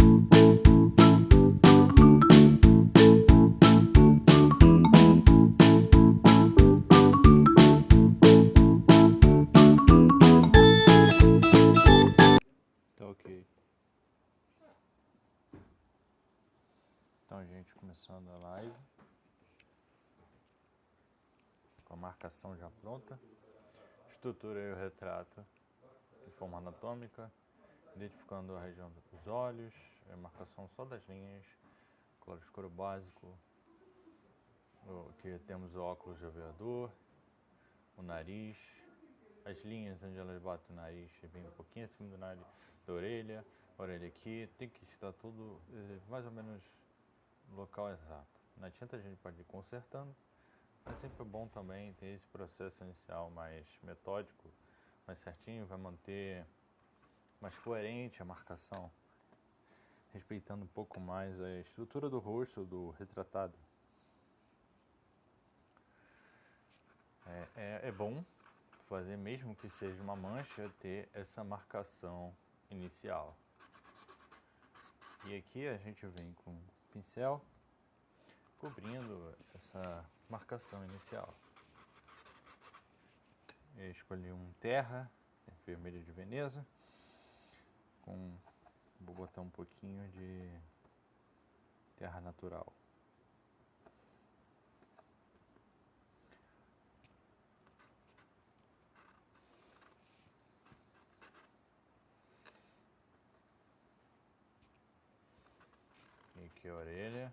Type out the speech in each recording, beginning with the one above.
Tá ok. Então, gente, começando a live com a marcação já pronta. Estruturei o retrato de forma anatômica, identificando a região dos olhos, a marcação só das linhas, claroscuro básico, que temos o óculos de aviador, o nariz, as linhas onde elas batem no nariz, vem um pouquinho acima do nariz, da orelha, a orelha aqui, tem que estar tudo mais ou menos no local exato. Na tinta a gente pode ir consertando, mas sempre é bom também ter esse processo inicial mais metódico, mais certinho, vai manter mais coerente a marcação, respeitando um pouco mais a estrutura do rosto do retratado. É bom fazer, mesmo que seja uma mancha, ter essa marcação inicial. E aqui a gente vem com o pincel cobrindo essa marcação inicial. Eu escolhi um terra, vermelho de Veneza, vou botar um pouquinho de terra natural. E aqui a orelha.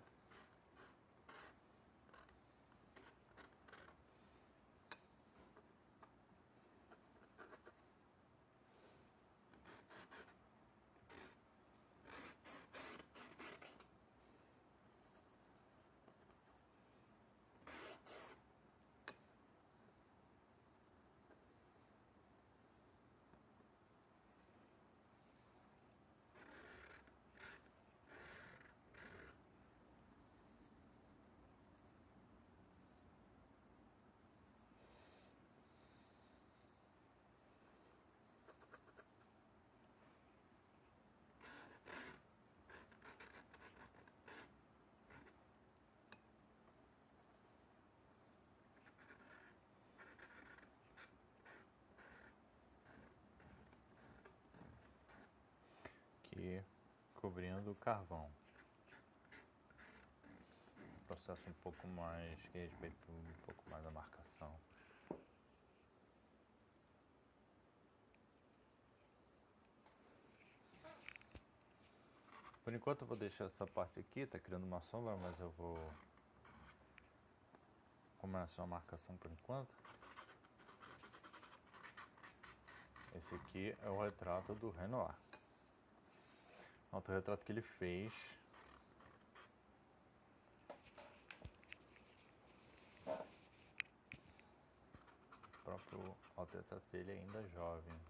Aqui cobrindo o carvão. Processo um pouco mais, que respeita um pouco mais a marcação. Por enquanto eu vou deixar essa parte aqui, tá criando uma sombra, mas eu vou começar a marcação por enquanto. Esse aqui é o retrato do Renoir. Autorretrato que ele fez. O próprio autorretrato dele ainda é jovem.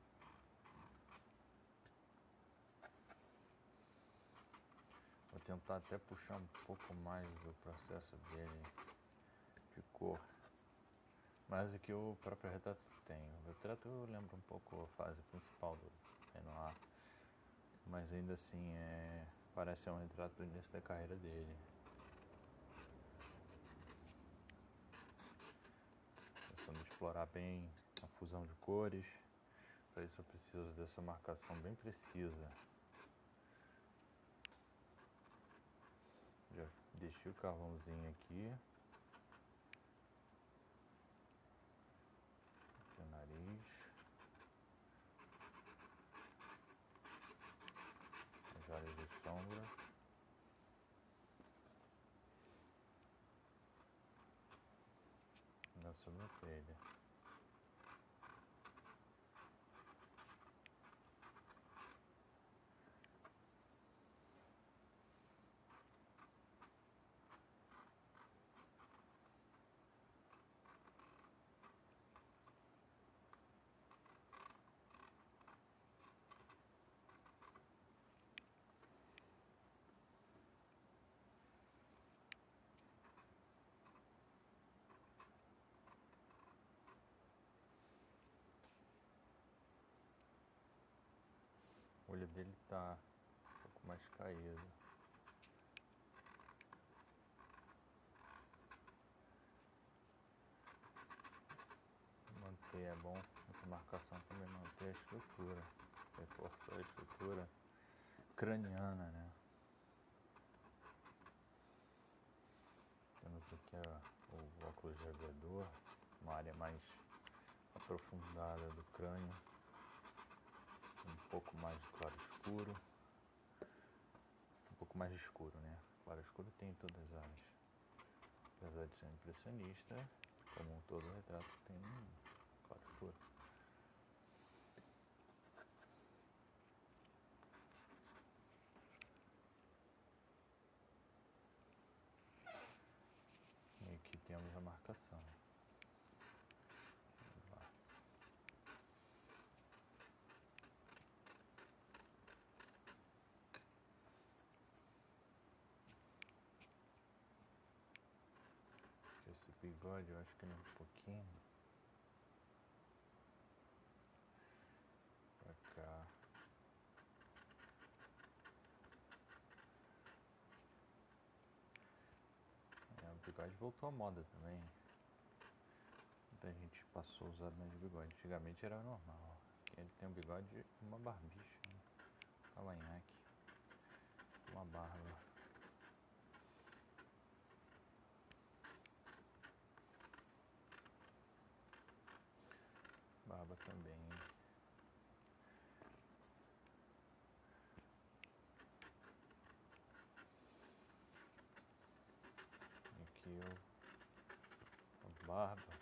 Vou tentar até puxar um pouco mais do processo dele de cor. Mais do que o próprio retrato tem. O retrato lembra um pouco a fase principal do Renoir. Mas ainda assim parece ser um retrato do início da carreira dele. Começando a explorar bem a fusão de cores. Para isso eu preciso dessa marcação bem precisa. Já deixei o carvãozinho aqui. Aqui o nariz. As áreas de sombra. Na sobrancelha. O olho dele tá um pouco mais caído. Manter é bom, essa marcação também manter a estrutura, reforçar a estrutura craniana, né? Temos aqui o óculos de aviador, uma área mais aprofundada do crânio, um pouco mais de claro escuro, um pouco mais de escuro, né? Claro escuro tem em todas as áreas, apesar de ser impressionista, como todo retrato tem um claro escuro. E aqui temos a marcação. Esse bigode eu acho que ele é um pouquinho pra cá. O bigode voltou à moda também. Muita gente passou a usar mais bigode. Antigamente era normal. Ele tem um bigode e uma barbicha, né? Cavanhaque, uma barba. Barba também. Aqui a barba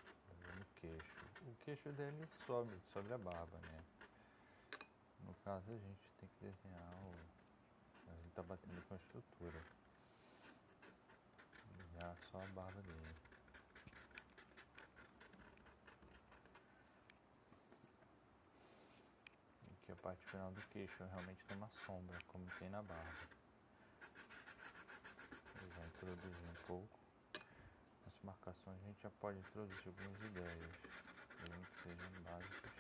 no queixo. O queixo dele sobe a barba, né? No caso a gente tem que desenhar a gente tá batendo com a estrutura. Desenhar só a barba dele. Aqui a parte final do queixo realmente tem uma sombra, como tem na barba. Eu já introduzi um pouco. Nessa marcação a gente já pode introduzir algumas ideias, mesmo que sejam básicas.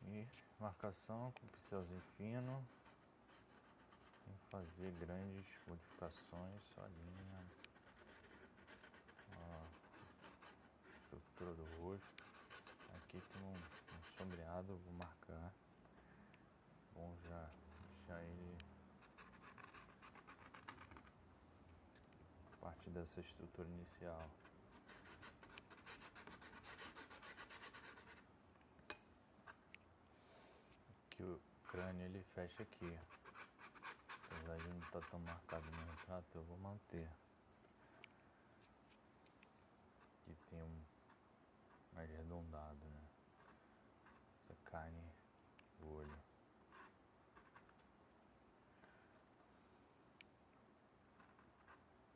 E marcação com pincelzinho fino, sem fazer grandes modificações, só linha, a estrutura do rosto. Aqui tem um sombreado, vou marcar. Bom já deixar ele parte dessa estrutura inicial. Que o crânio ele fecha aqui. Apesar de não estar tão marcado no retrato, eu vou manter. Aqui tem mais arredondado, né? Essa carne do olho.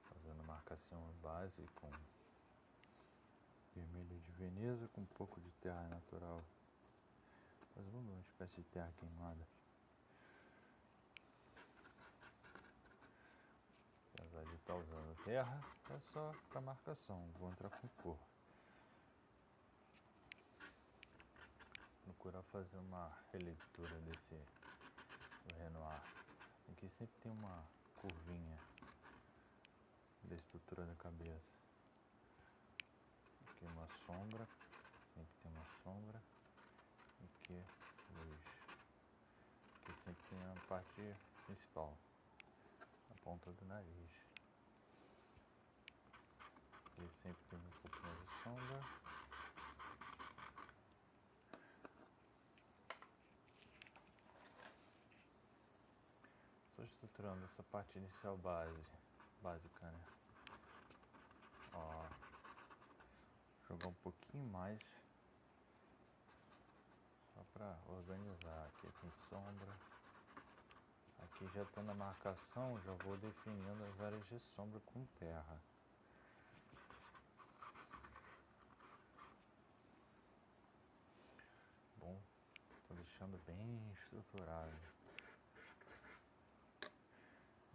Fazendo marcação base com vermelho de Veneza com um pouco de terra natural. Fazendo uma espécie de terra queimada. Apesar de estar usando terra, é só para marcação, vou entrar com cor. Procurar fazer uma releitura desse Renoir. Aqui sempre tem uma curvinha da estrutura da cabeça. Aqui uma sombra, sempre tem uma sombra. Aqui luz. Aqui sempre tem a parte principal, a ponta do nariz. Aqui sempre tem um pouco mais de sombra. Estou estruturando essa parte inicial básica, né? Ó, jogar um pouquinho mais só para organizar. Aqui tem sombra. Aqui já está na marcação, já vou definindo as áreas de sombra com terra. Bom, estou deixando bem estruturado.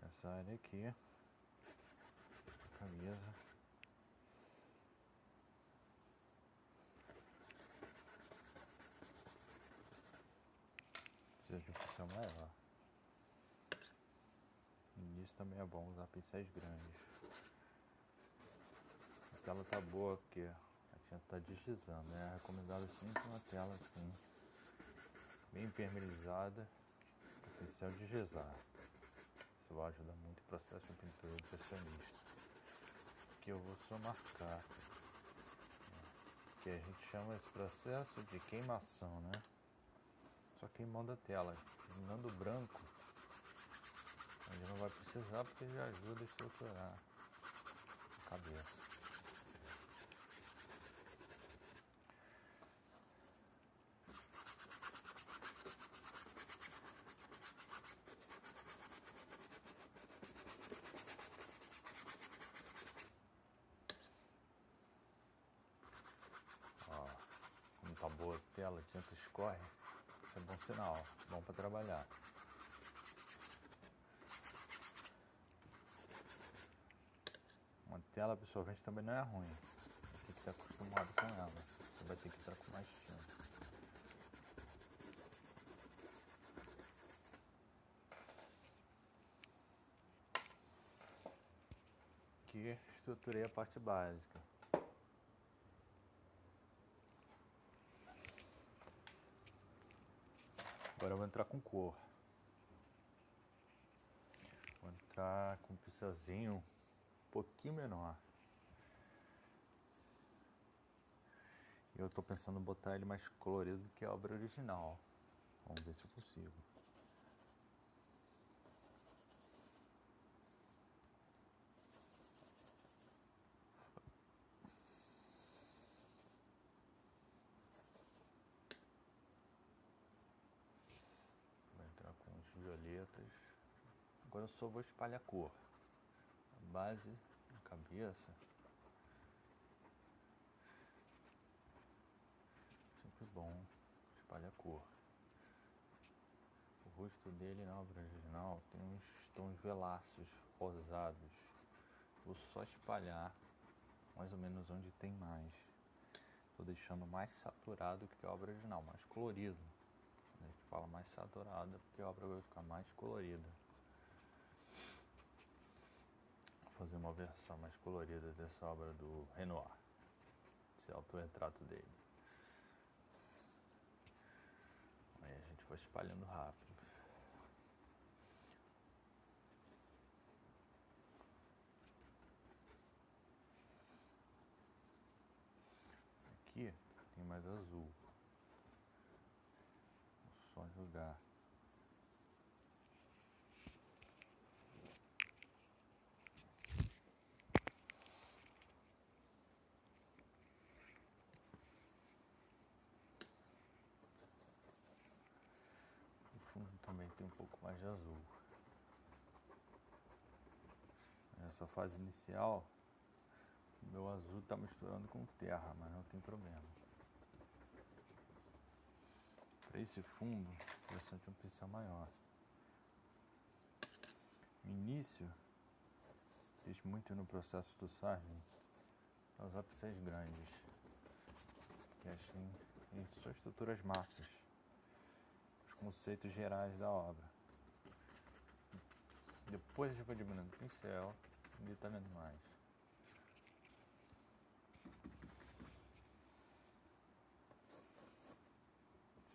Essa área aqui, a camisa. Seja maior. No início também é bom usar pincéis grandes. A tela tá boa porque a tinta tá deslizando, né? É recomendado sempre uma tela assim, bem impermeabilizada, para o pincel deslizar. Isso vai ajudar muito o processo de pintura impressionista. Aqui eu vou só marcar, que a gente chama esse processo de queimação, né? Só queimando a tela, eliminando o branco. Ele não vai precisar porque já ajuda a estruturar a cabeça. Ó, como tá boa a tela, a tinta escorre. Isso é bom sinal, bom para trabalhar. Uma tela absorvente também não é ruim. Você tem que estar acostumado com ela. Você vai ter que estar com mais tinta. Aqui estruturei a parte básica. Agora eu vou entrar com cor. Vou entrar com um pincelzinho um pouquinho menor. E eu tô pensando em botar ele mais colorido do que a obra original. Vamos ver se eu consigo. Vou entrar com os violetas. Agora eu só vou espalhar a cor. A base, a cabeça. Sempre bom espalhar a cor. O rosto dele na obra original tem uns tons veláceos, rosados. Vou só espalhar mais ou menos onde tem mais. Estou deixando mais saturado que a obra original, mais colorido. A gente fala mais saturada porque a obra vai ficar mais colorida. Vou fazer uma versão mais colorida dessa obra do Renoir, esse autorretrato dele. Aí a gente vai espalhando rápido. Aqui tem mais azul. Vou só jogar. O fundo também tem um pouco mais de azul. Nessa fase inicial, o meu azul está misturando com terra, mas não tem problema. Para esse fundo, interessante um pincel maior. No início, fiz muito no processo do Sargent, para usar pincéis grandes, que assim são estruturas massas, os conceitos gerais da obra. Depois a gente vai diminuindo o pincel e detalhando mais.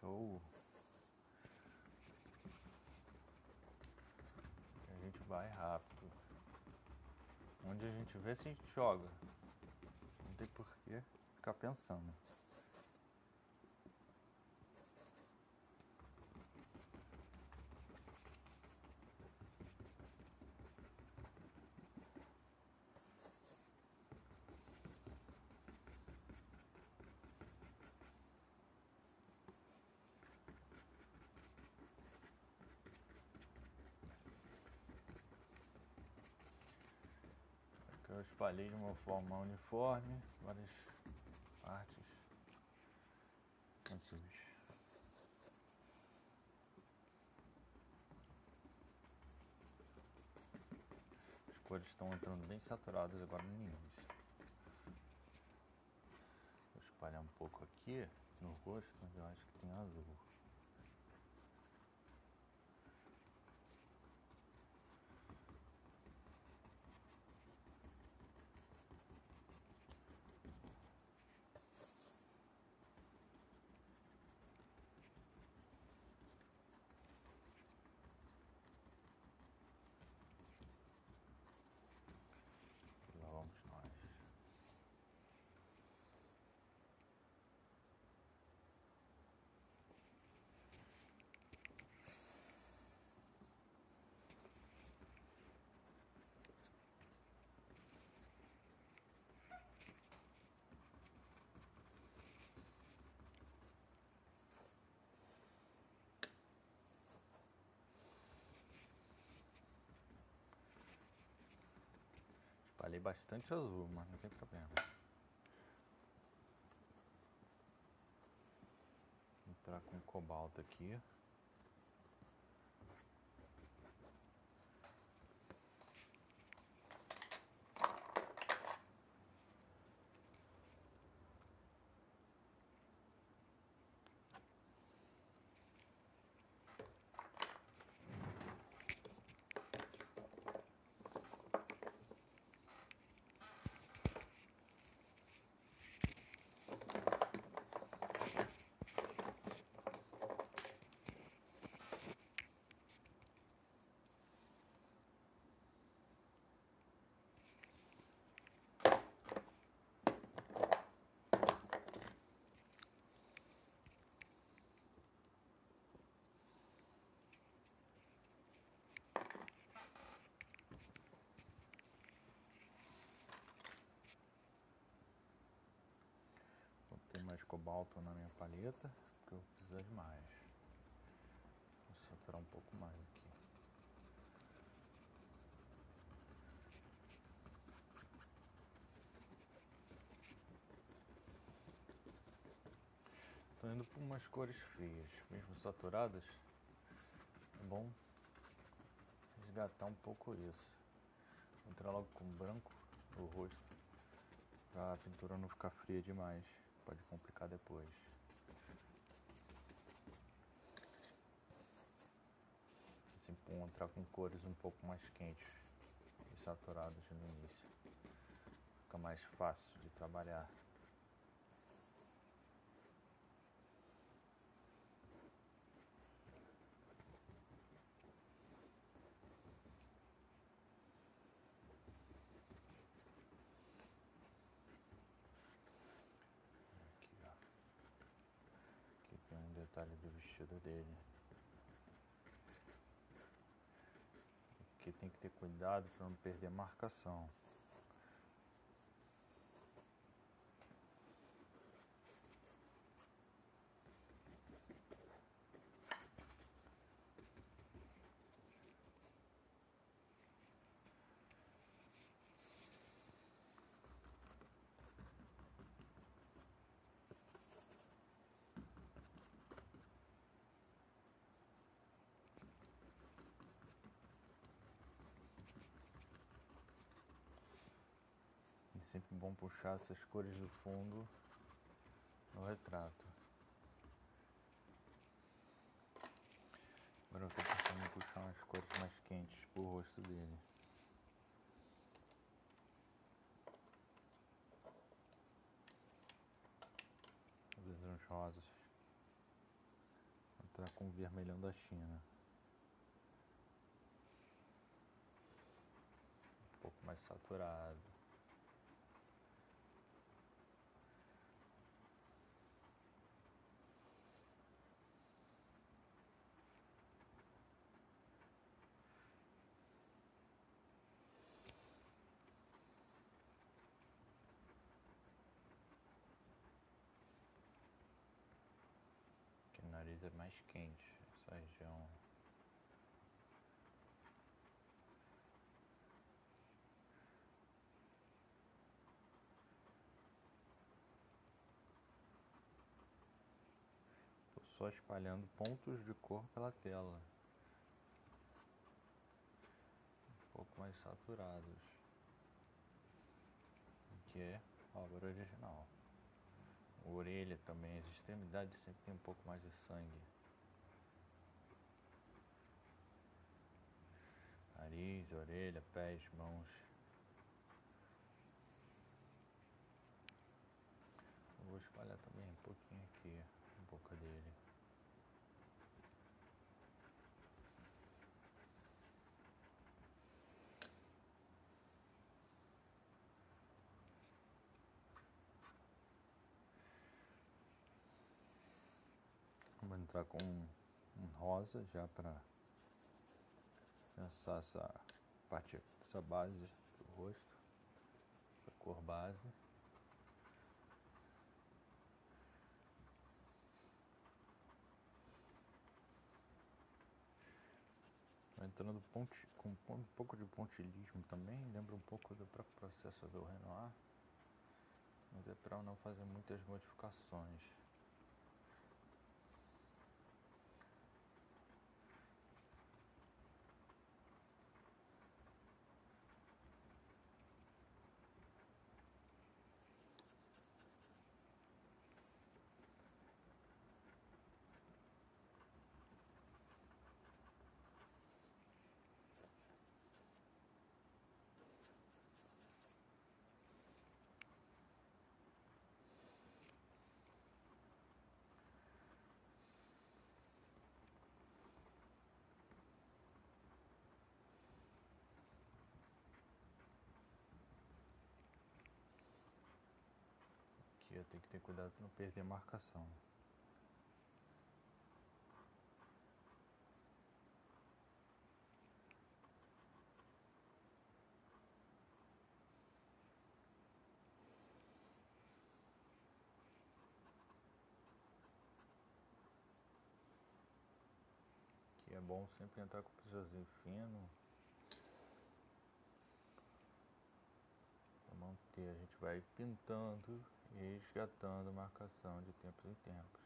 Show! A gente vai rápido. Onde a gente vê, se a gente joga. Não tem por que ficar pensando. Eu espalhei de uma forma uniforme várias partes azuis. As cores estão entrando bem saturadas agora no início. Vou espalhar um pouco aqui no rosto, onde eu acho que tem azul. Falei bastante azul, mas não tem problema. Vou entrar com cobalto aqui. Vou ter mais cobalto na minha paleta, porque eu vou precisar de mais. Vou saturar um pouco mais aqui. Tô indo por umas cores frias, mesmo saturadas. É bom resgatar um pouco isso. Vou entrar logo com branco no rosto, pra a pintura não ficar fria demais. Pode complicar depois. Assim, vou entrar com cores um pouco mais quentes e saturadas no início. Fica mais fácil de trabalhar. Aqui tem um detalhe do vestido dele. Aqui tem que ter cuidado para não perder marcação. É sempre bom puxar essas cores do fundo no retrato. Agora eu estou pensando em puxar umas cores mais quentes pro rosto dele. Talvez uns rosas. Vou entrar com o vermelhão da China. Um pouco mais saturado. Aqui o nariz é mais quente, essa região. Tô só espalhando pontos de cor pela tela. Um pouco mais saturados. Que é a obra original. A orelha também, as extremidades sempre tem um pouco mais de sangue. Nariz, orelha, pés, mãos. Eu vou espalhar também um pouquinho aqui, a boca dele. Vou entrar com um rosa já para pensar essa parte, essa base do rosto, essa cor base. Vou entrando com um pouco de pontilhismo também, lembra um pouco do próprio processo do Renoir, mas é para não fazer muitas modificações. Aqui eu tenho que ter cuidado para não perder marcação. Aqui é bom sempre entrar com o pincelzinho fino. Para manter, a gente vai pintando e resgatando a marcação de tempos em tempos.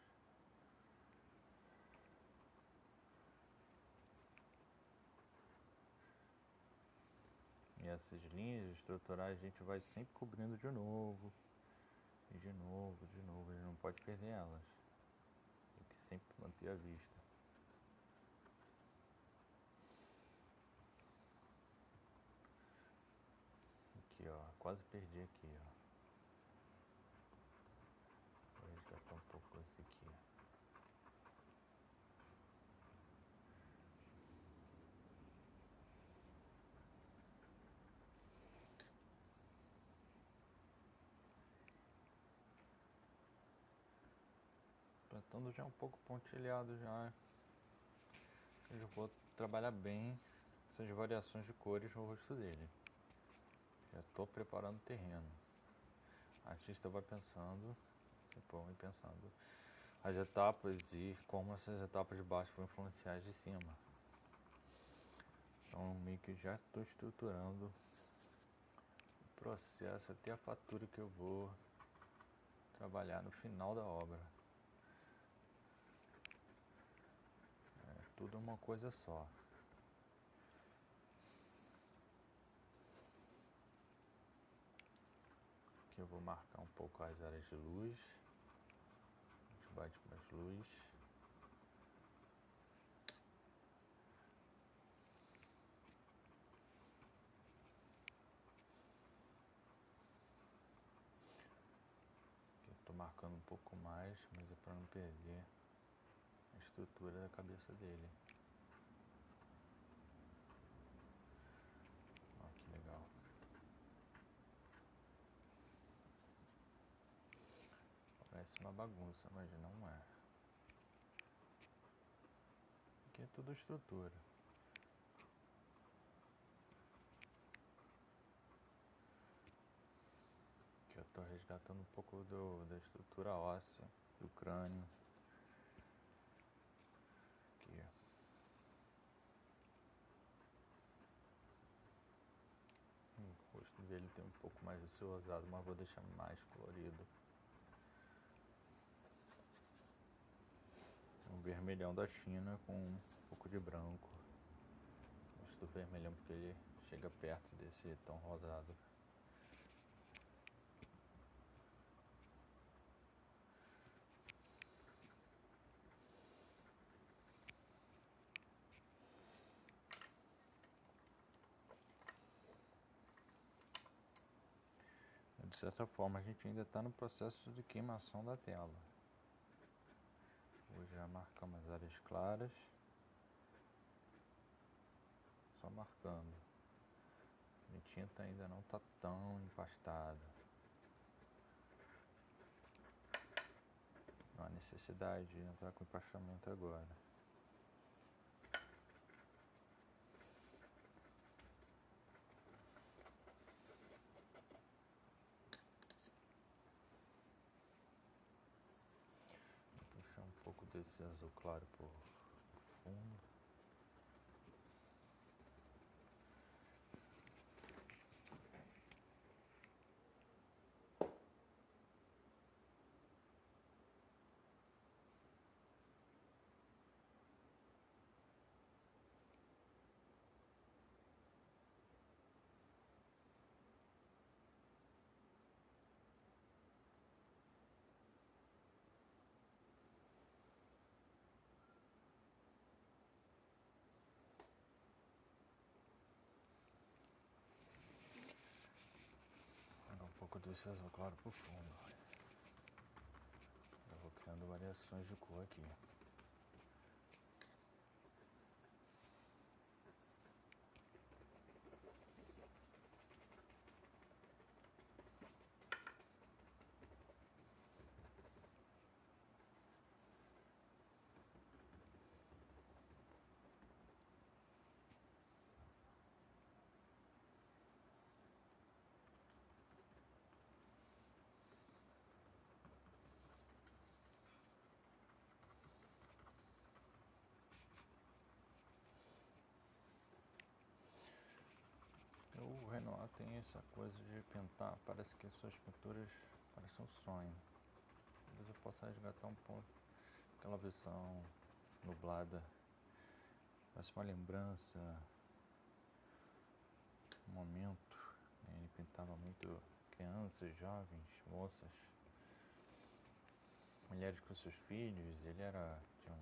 E essas linhas estruturais a gente vai sempre cobrindo de novo. E de novo, a gente não pode perder elas. Tem que sempre manter a vista. Aqui ó, quase perdi aqui ó. Vou resgatar um pouco esse aqui. Estando já um pouco pontilhado já. Eu já vou trabalhar bem essas variações de cores no rosto dele. Já estou preparando o terreno. O artista vai pensando, vai pensando as etapas e como essas etapas de baixo vão influenciar as de cima. Então meio que já estou estruturando o processo até a fatura que eu vou trabalhar no final da obra. É tudo uma coisa só. Aqui eu vou marcar um pouco as áreas de luz. A gente bate mais luz. Aqui eu estou marcando um pouco mais, mas é para não perder a estrutura da cabeça dele. Olha que legal. Parece uma bagunça, mas não é. Aqui é tudo estrutura. Aqui eu estou resgatando um pouco da estrutura óssea, do crânio. Aqui, ó. O rosto dele tem um pouco mais desse rosado, mas vou deixar mais colorido. Um vermelhão da China com um pouco de branco. Gosto do vermelhão porque ele chega perto desse tom rosado. De certa forma, a gente ainda está no processo de queimação da tela. Hoje já marcamos as áreas claras. Só marcando. A tinta ainda não está tão empastada. Não há necessidade de entrar com empastamento agora. Vou puxar um pouco desse azul claro por fundo. esse azul claro por fundo. Eu vou criando variações de cor aqui. O Renoir tem essa coisa de pintar, parece que suas pinturas parecem um sonho. Talvez eu possa resgatar um pouco aquela visão nublada, parece uma lembrança, um momento. Ele pintava muito crianças, jovens, moças, mulheres com seus filhos. Ele tinha uma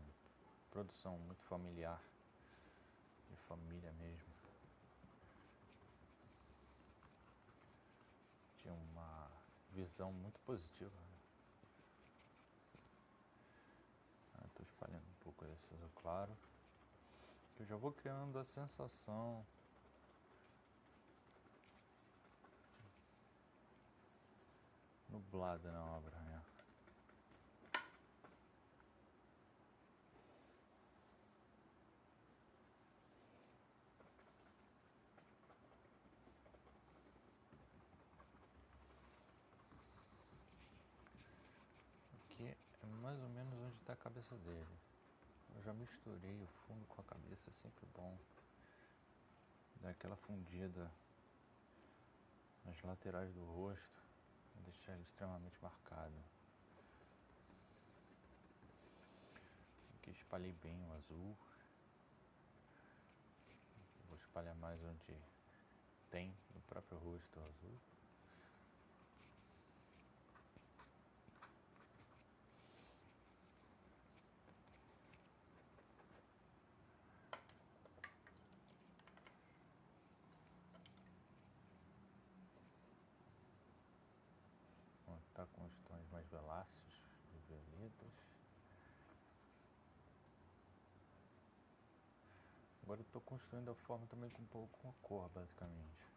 produção muito familiar, de família mesmo. Tinha uma visão muito positiva. Estou espalhando um pouco desse azul claro, que eu já vou criando a sensação nublada na obra, né? Aqui é mais ou menos onde está a cabeça dele. Eu já misturei o fundo com a cabeça, é sempre bom. Dá aquela fundida nas laterais do rosto, deixar ele extremamente marcado. Aqui espalhei bem o azul. Vou espalhar mais onde tem no próprio rosto o azul. Vou estar com os tons mais veláceos, de violetas. Agora eu estou construindo a forma também com um pouco com a cor, basicamente.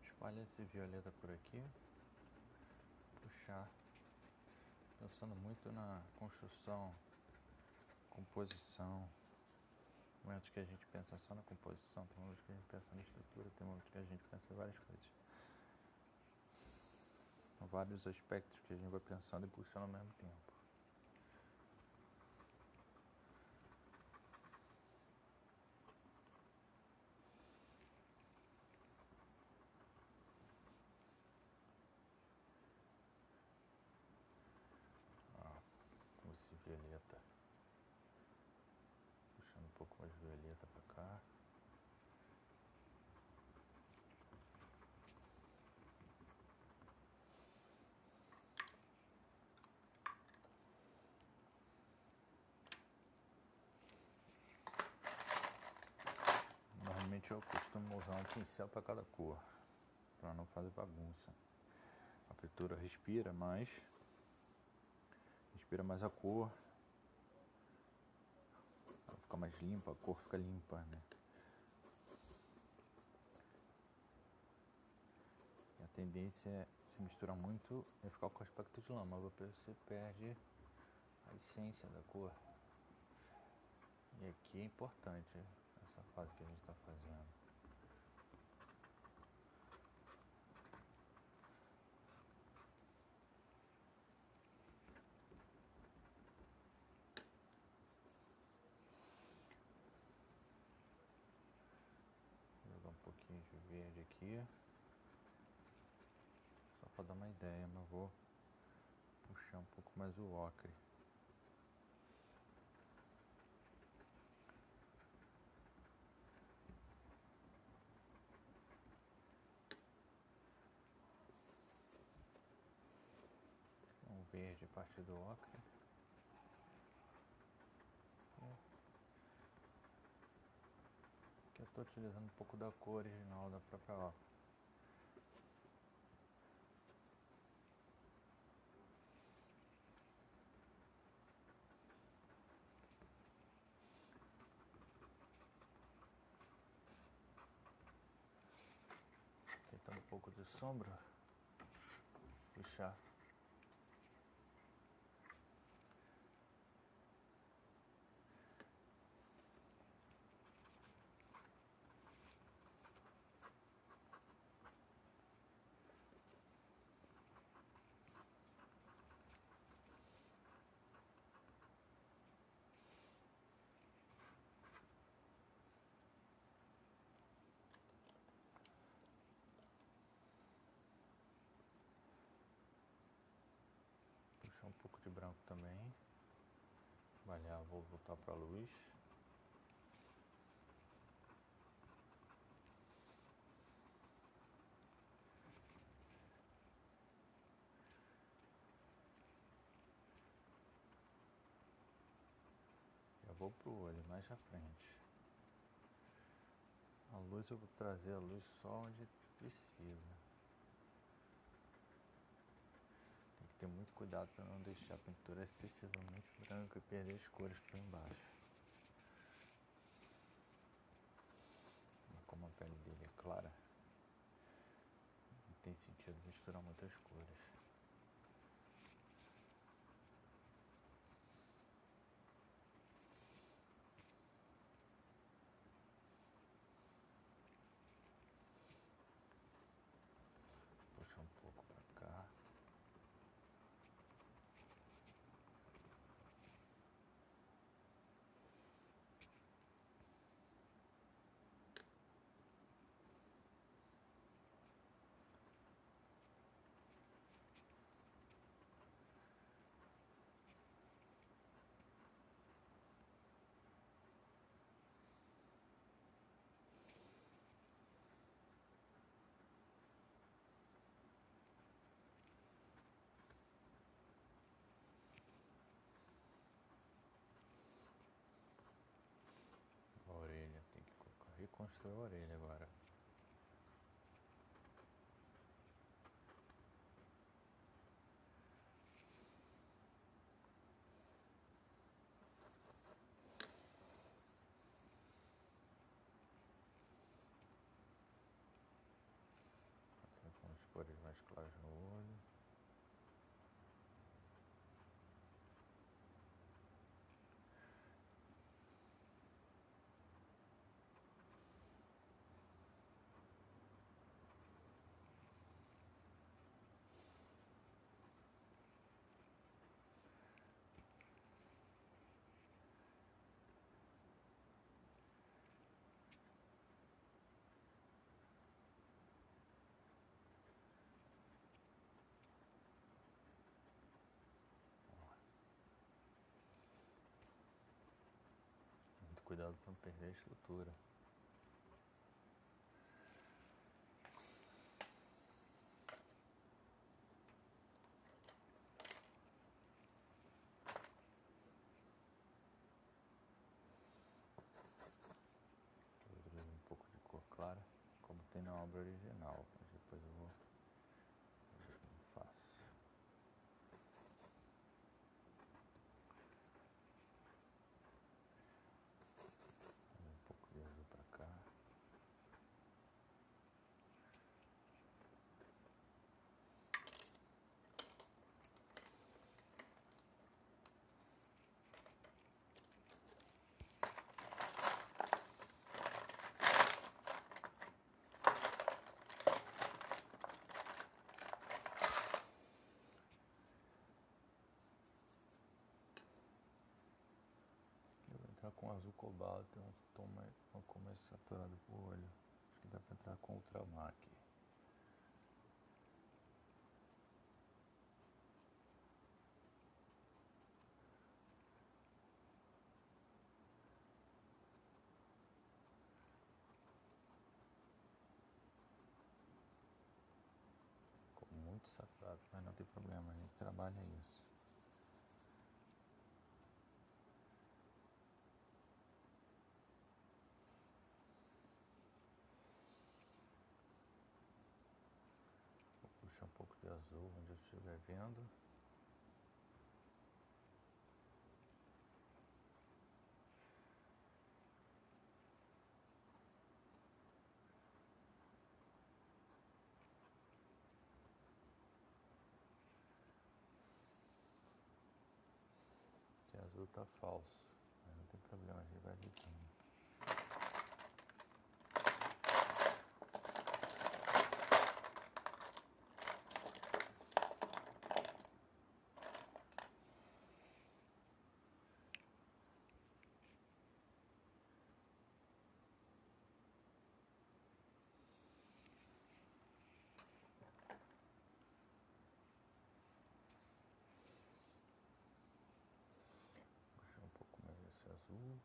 Espalha esse violeta por aqui. Puxar. Pensando muito na construção, composição. Tem momentos que a gente pensa só na composição, tem momentos que a gente pensa na estrutura, tem momentos que a gente pensa em várias coisas. São vários aspectos que a gente vai pensando e puxando ao mesmo tempo. Esse violeta. Puxando um pouco mais de violeta pra cá. Normalmente eu costumo usar um pincel para cada cor, para não fazer bagunça. A pintura respira mais a cor, ela fica mais limpa, a cor fica limpa, né? E a tendência é se misturar muito e ficar com aspecto de lama, você perde a essência da cor. E aqui é importante essa fase que a gente está fazendo. Vou jogar um pouquinho de verde aqui, só para dar uma ideia, mas vou puxar um pouco mais o ocre. verde a partir do ocre. Aqui eu estou utilizando um pouco da cor original da própria ocre. Tentando um pouco de sombra, puxar. Puxar um pouco de branco também. Trabalhar, vou voltar para a luz. Já vou pro olho mais à frente. A luz eu vou trazer a luz só onde precisa. Tem que ter muito cuidado para não deixar a pintura excessivamente branca e perder as cores por embaixo. Como a pele dele é clara, não tem sentido misturar muitas cores. Puxa um pouco para cá. A orelha, tem que reconstruir a orelha agora. Com as cores mais claras no olho. Muito cuidado para não perder a estrutura. Um pouco de cor clara, como tem na obra original, mas depois eu vou ver como faço. Um pouco de azul para cá. Com azul cobalto, tem um tom um pouco mais saturado pro olho. Acho que dá para entrar com ultramark. Ficou muito saturado, mas não tem problema, a gente trabalha isso. azul onde eu estiver vendo. Esse azul tá falso, mas não tem problema, a gente vai ali também. Puxar um pouco mais esse azul.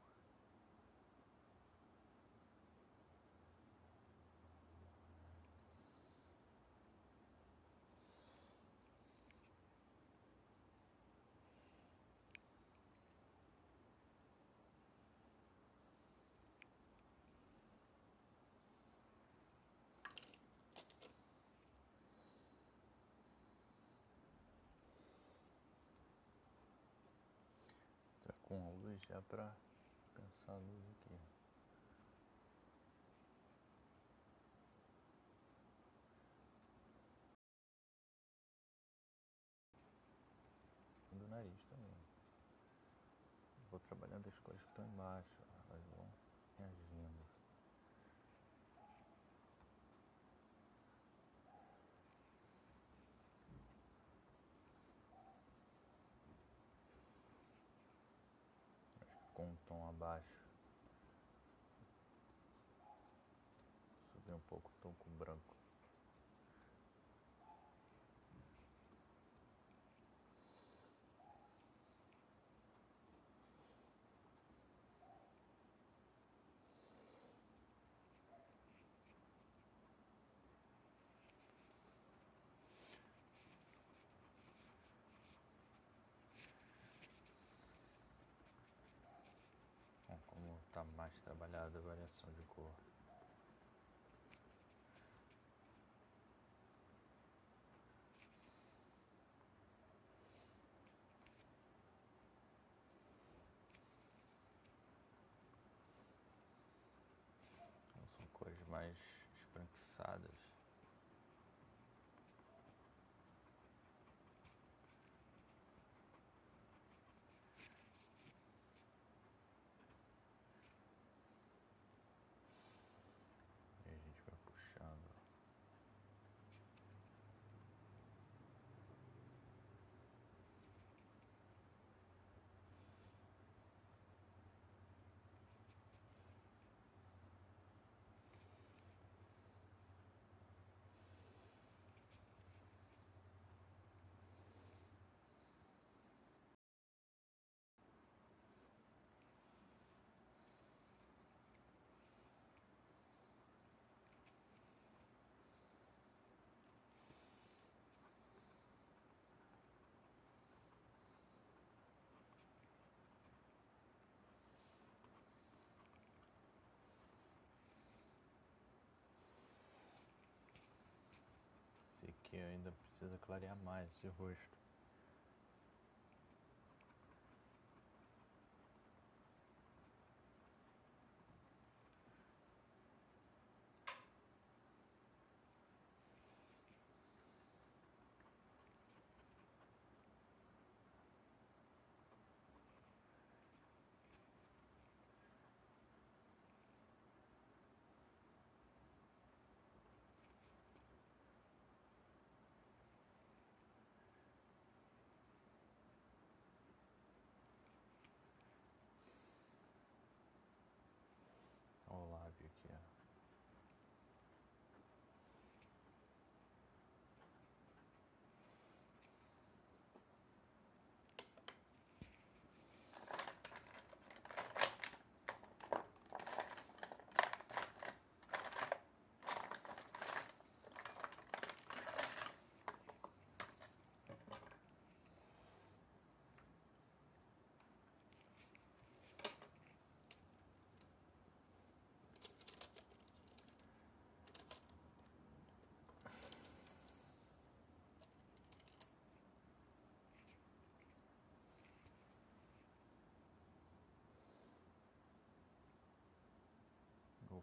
Tá com a luz já pra pensar a luz aqui. Do nariz também. Vou trabalhando as cores que estão embaixo, elas vão reagindo. Com um tom abaixo. Subir um pouco o tom com branco. Bom, como está mais trabalhada a variação de cor. Então, são cores mais esbranquiçadas. E a gente vai puxando. Sei que ainda precisa clarear mais esse rosto.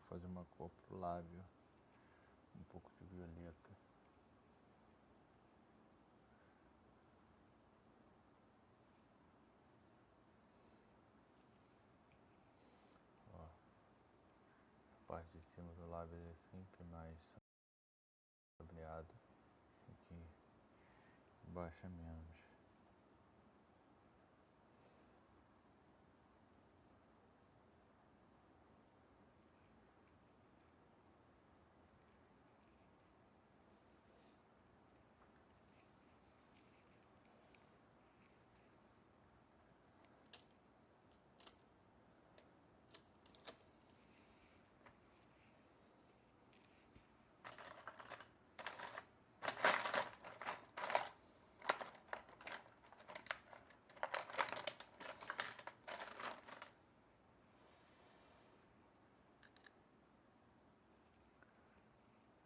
fazer uma cor pro lábio, um pouco de violeta. Ó, a parte de cima do lábio é sempre mais sombreado, aqui embaixo é menos.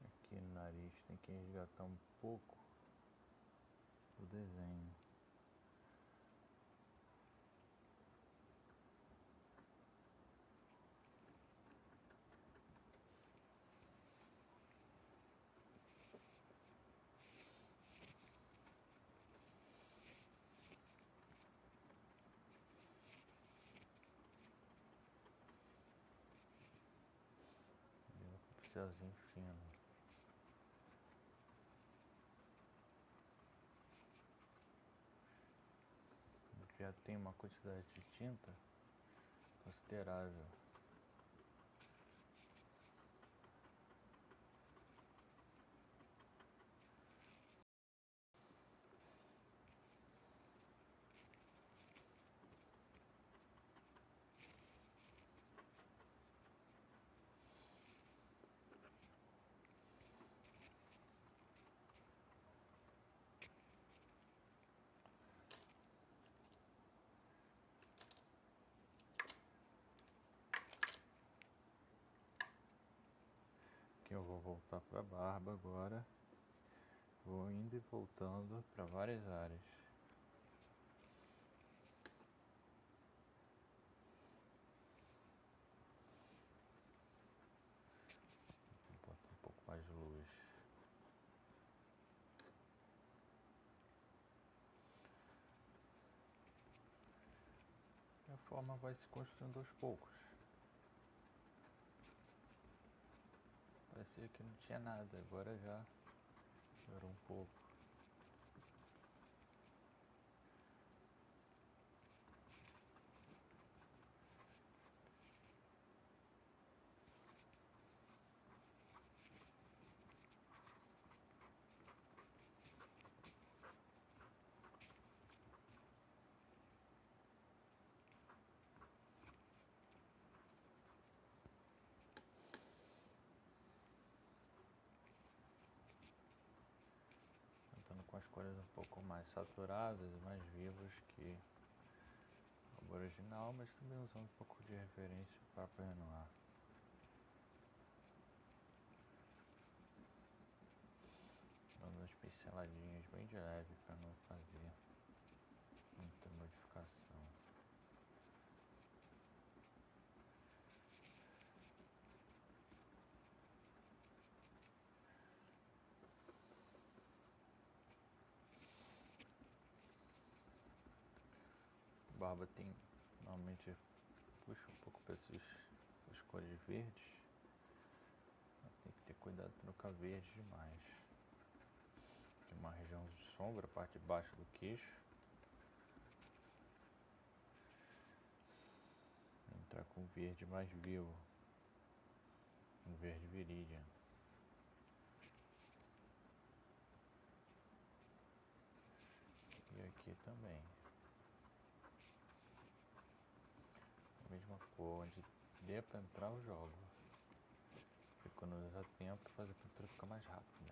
Aqui no nariz tem que resgatar um pouco o desenho. Pincelzinho fino. Já tem uma quantidade de tinta considerável. Aqui eu vou voltar para a barba agora. Vou indo e voltando para várias áreas. Vou botar um pouco mais de luz. E a forma vai se construindo aos poucos. Parecia que não tinha nada, agora já melhorou um pouco. Tentando com as cores um pouco mais saturadas e mais vivas que o original, mas também usando um pouco de referência para Renoir. Dando umas pinceladinhas bem de leve para não fazer muita modificação. A barba tem, normalmente puxa um pouco para essas cores verdes. Tem que ter cuidado para não ficar verde demais. Tem uma região de sombra, a parte de baixo do queixo. Entrar com verde mais vivo, um verde virídia. E aqui também. A mesma cor, onde dê para entrar eu jogo. Você economiza tempo e faz a pintura ficar mais rápida.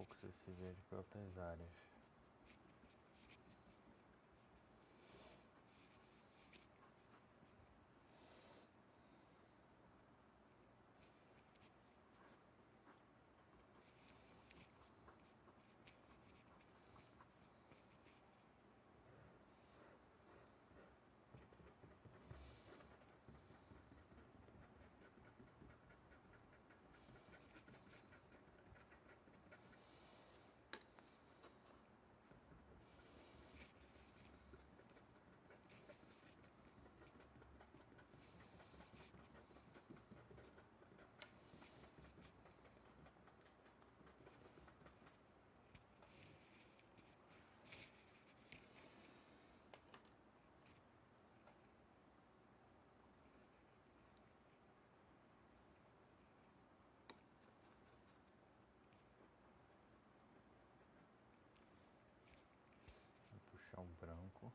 pouco desse verde para outras áreas. Vou puxar o branco.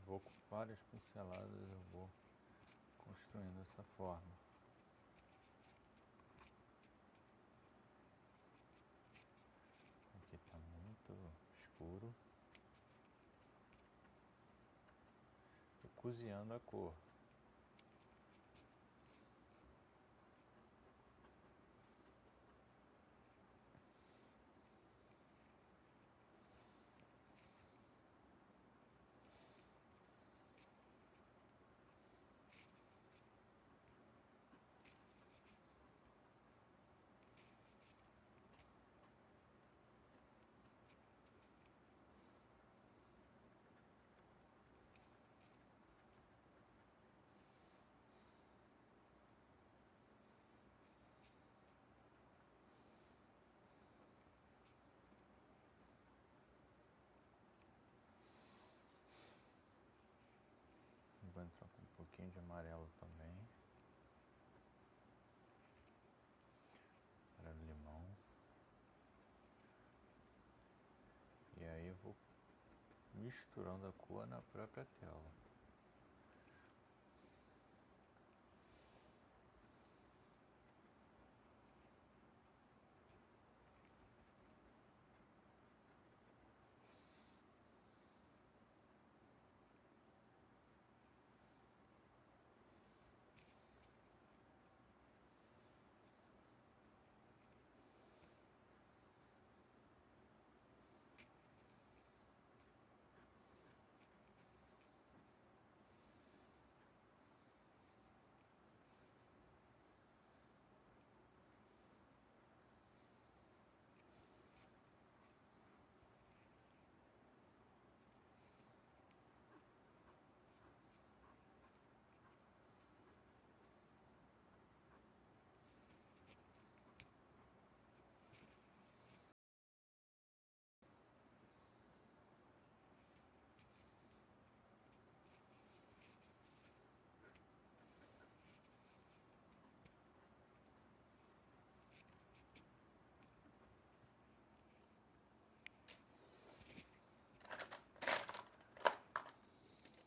Vou com várias pinceladas, eu vou construindo dessa forma. Aqui está muito escuro. Estou cozinhando a cor. Vou entrar com um pouquinho de amarelo também. Para limão. E aí eu vou misturando a cor na própria tela.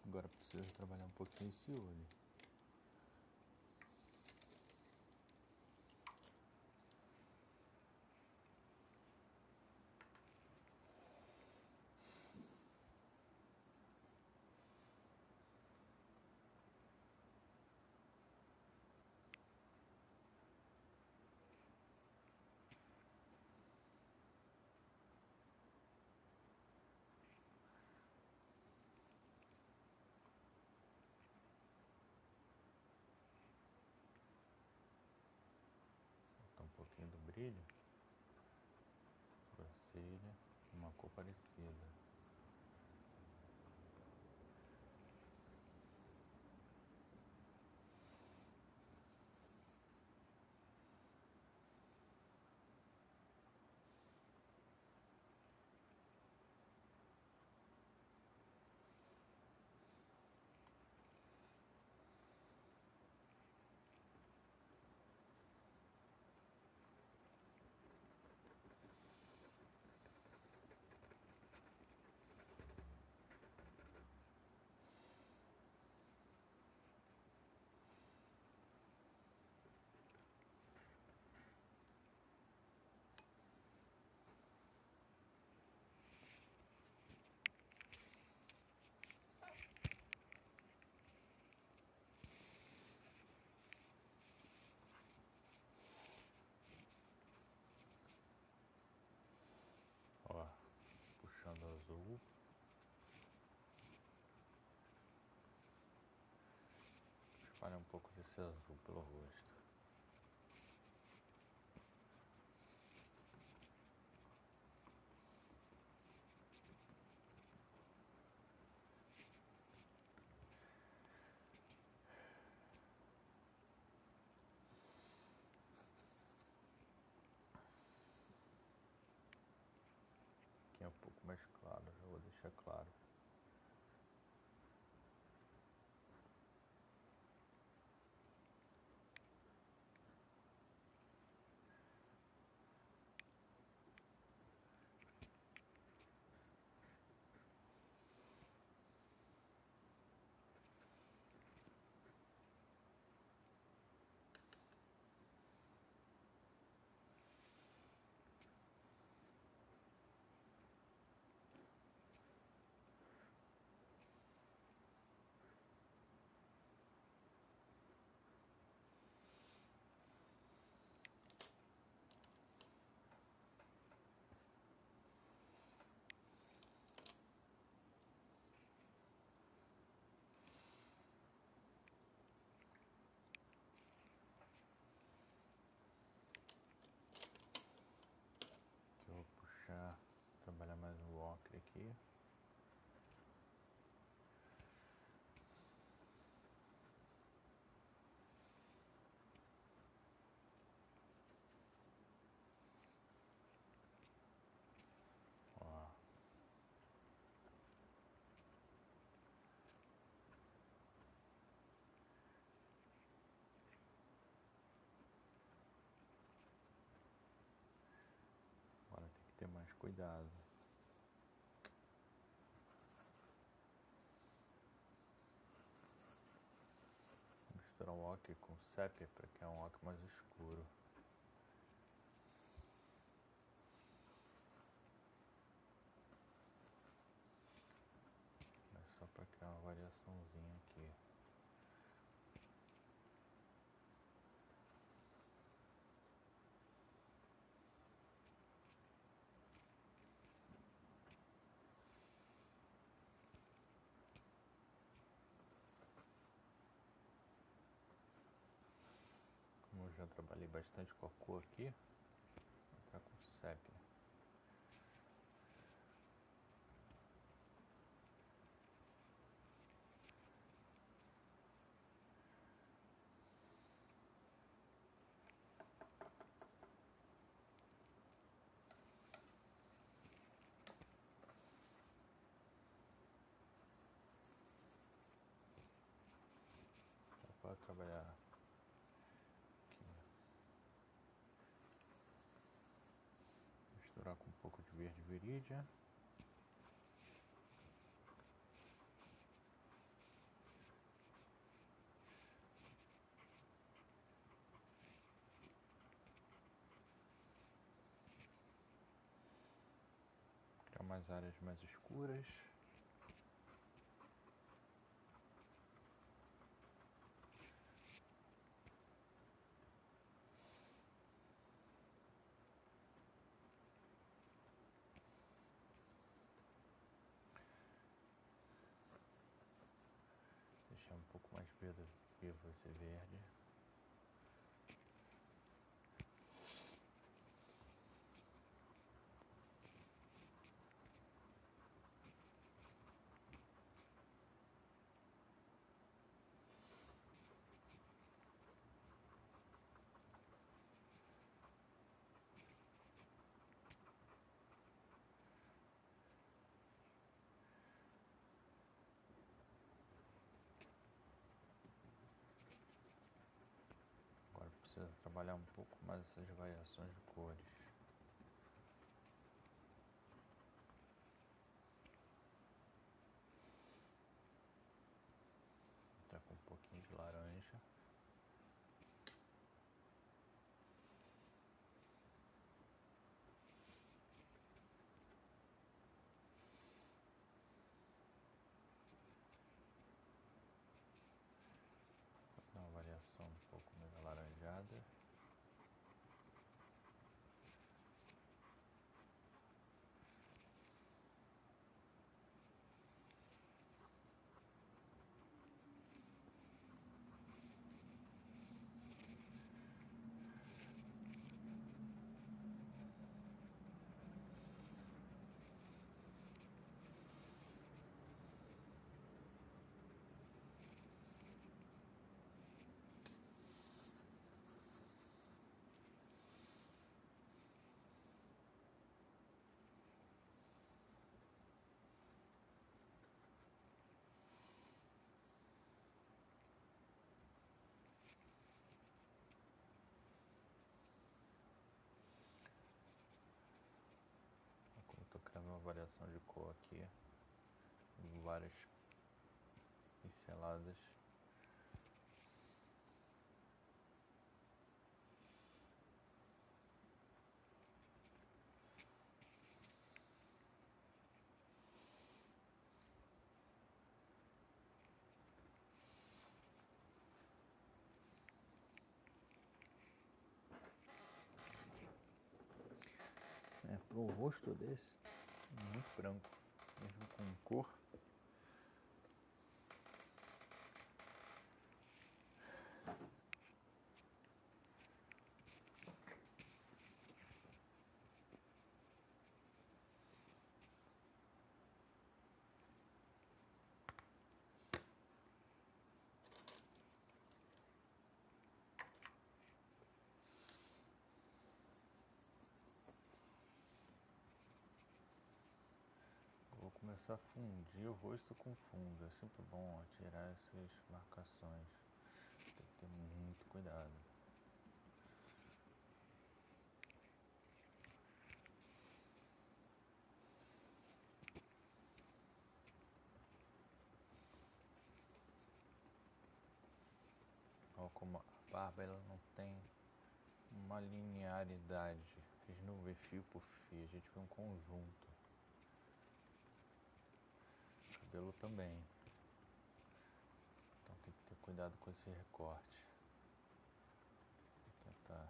Agora precisa trabalhar um pouquinho esse olho. Um pouquinho do brilho, sobrancelha, uma cor parecida. ser azul pelo rosto. Aqui é um pouco mais claro, já vou deixar claro. Eu vou puxar, trabalhar mais um ocre aqui. Ó. Agora tem que ter mais cuidado. Vou misturar um ocre com sépia para que é um ocre mais escuro. É só para criar uma variaçãozinha aqui. Como eu já trabalhei bastante com a cor aqui, vou entrar com sépia. Para trabalhar aqui. Misturar com um pouco de verde virídia. Criar umas áreas mais escuras. Deixar um pouco mais vivo esse verde. Agora precisa trabalhar um pouco mais essas variações de cores. Tá com um pouquinho de laranja. Uma variação um pouco mais alaranjada. variação de cor aqui, várias pinceladas. Para um rosto desse, muito branco, mesmo com cor. Vou começar a fundir o rosto com fundo. É sempre bom tirar essas marcações. Tem que ter muito cuidado. Olha como a barba ela não tem uma linearidade. A gente não vê fio por fio, a gente vê um conjunto. O cabelo também. Então tem que ter cuidado com esse recorte. Vou tentar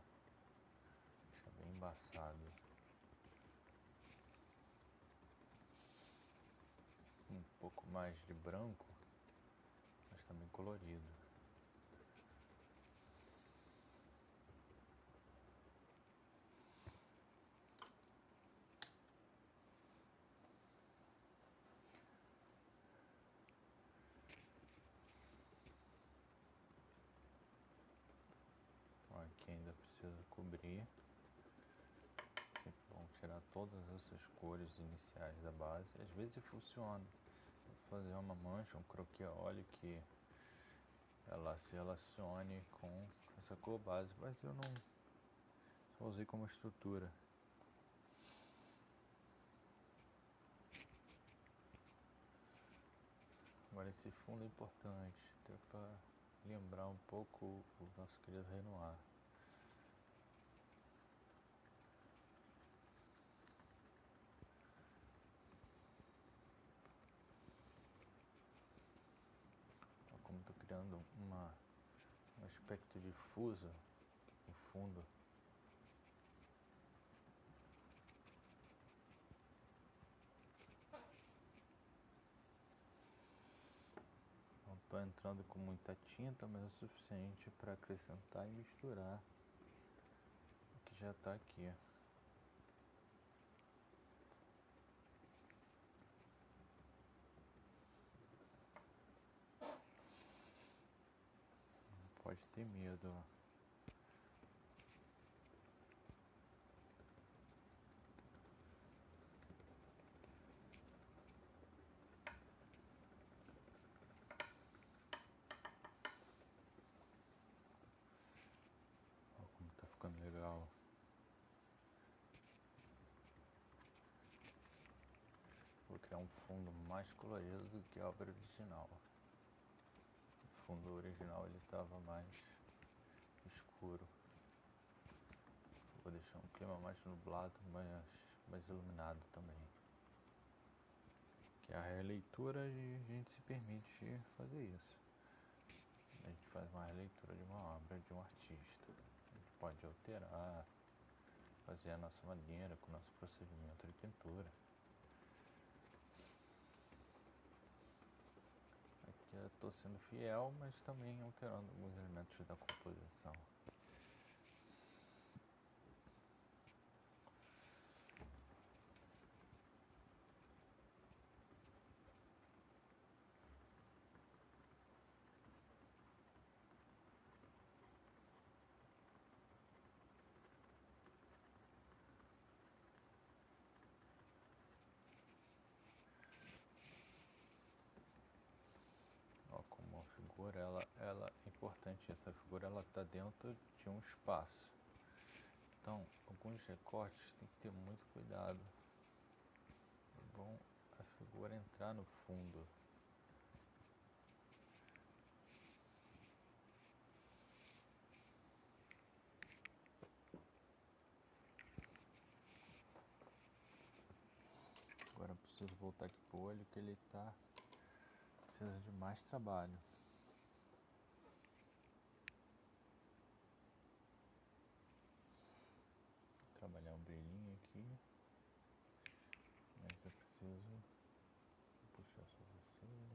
deixar bem embaçado. Um pouco mais de branco, mas também colorido. Aqui ainda precisa cobrir. Sempre bom tirar todas essas cores iniciais da base. Às vezes funciona. Vou fazer uma mancha, um croquis a óleo que ela se relacione com essa cor base, mas eu não só usei como estrutura. Agora esse fundo é importante, até para lembrar um pouco o nosso querido Renoir. Como estou criando um aspecto difuso no fundo. Não estou entrando com muita tinta, mas é o suficiente para acrescentar e misturar o que já está aqui. Não pode ter medo. Olha como está ficando legal. Vou criar um fundo mais colorido do que a obra original. O fundo original ele estava mais escuro. Vou deixar um clima mais nublado, mais iluminado também. Que é a releitura e a gente se permite fazer isso. A gente faz uma releitura de uma obra de um artista. A gente pode alterar, fazer a nossa maneira com o nosso procedimento de pintura. Aqui eu estou sendo fiel, mas também alterando alguns elementos da composição. Ó, como a figura, ela é importante, essa figura ela está dentro de um espaço. Então, alguns recortes tem que ter muito cuidado. É bom agora entrar no fundo. Agora preciso voltar aqui pro olho que ele tá precisando de mais trabalho. Vou trabalhar um brilhinho aqui. Mas eu preciso puxar a sobrancelha.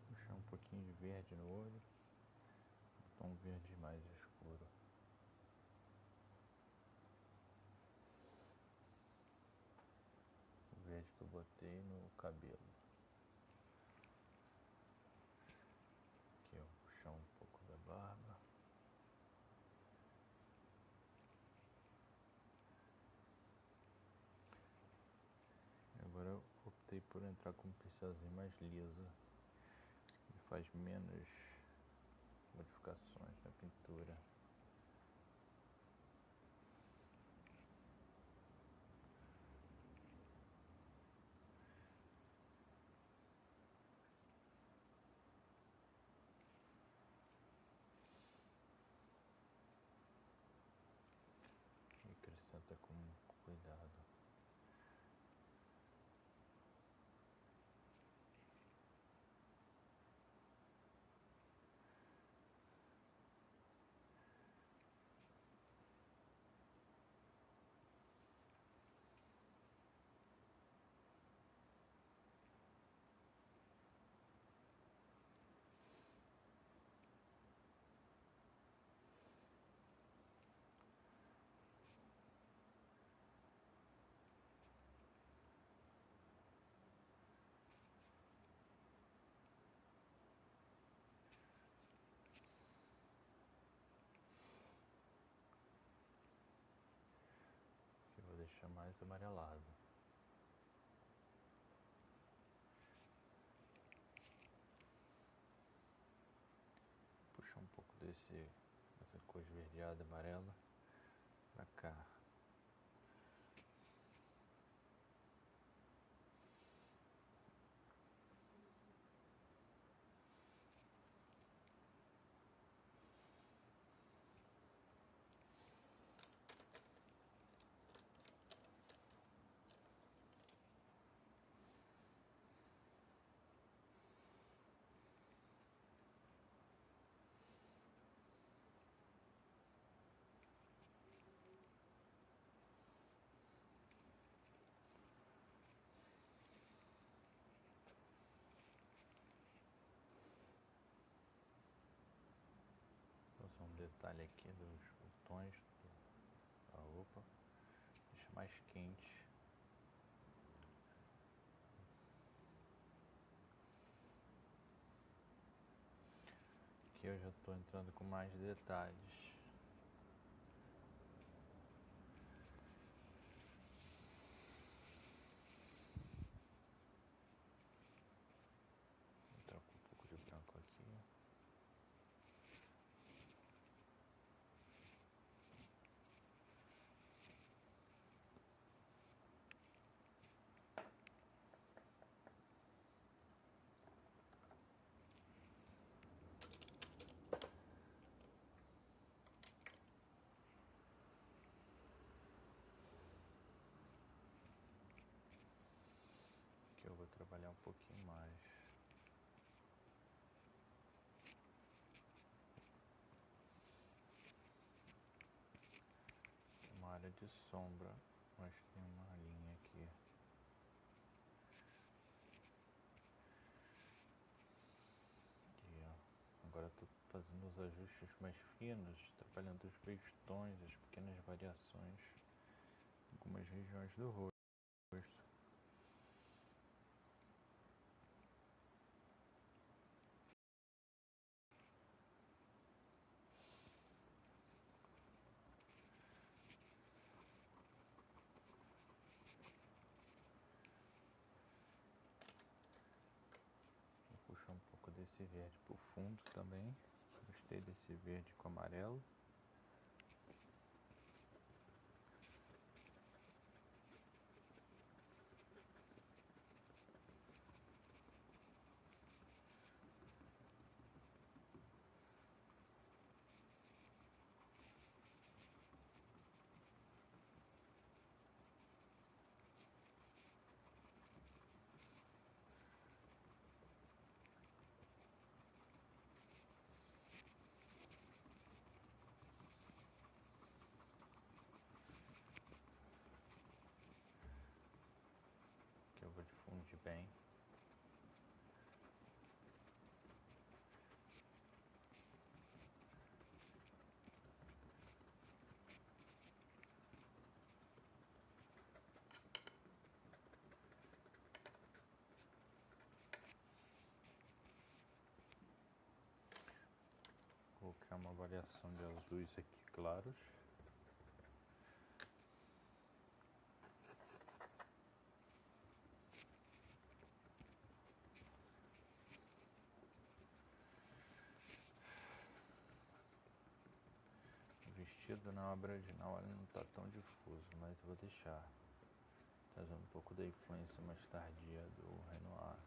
Puxar um pouquinho de verde no olho. Um verde mais escuro. O verde que eu botei no cabelo. Aqui eu vou puxar um pouco da barba. Agora eu optei por entrar com um pincelzinho mais liso. E faz menos modificações na pintura. E acrescenta com cuidado. Eu vou deixar mais amarelado. Puxar um pouco dessa cor esverdeada amarela pra cá. Vou fazer um detalhe aqui dos botões da roupa. Deixa mais quente. Aqui eu já estou entrando com mais detalhes. Vou entrar com um pouco de branco aqui. Aqui eu vou trabalhar um pouquinho mais. Uma área de sombra, mas tem uma linha aqui. E, ó, agora estou fazendo os ajustes mais finos, trabalhando os pestões, as pequenas variações em algumas regiões do rosto. verde pro fundo também. Gostei desse verde com amarelo. Que eu vou difundir bem. Vou criar uma variação de azuis aqui claros. O vestido na obra original ele não está tão difuso, mas eu vou deixar, trazendo um pouco da influência mais tardia do Renoir.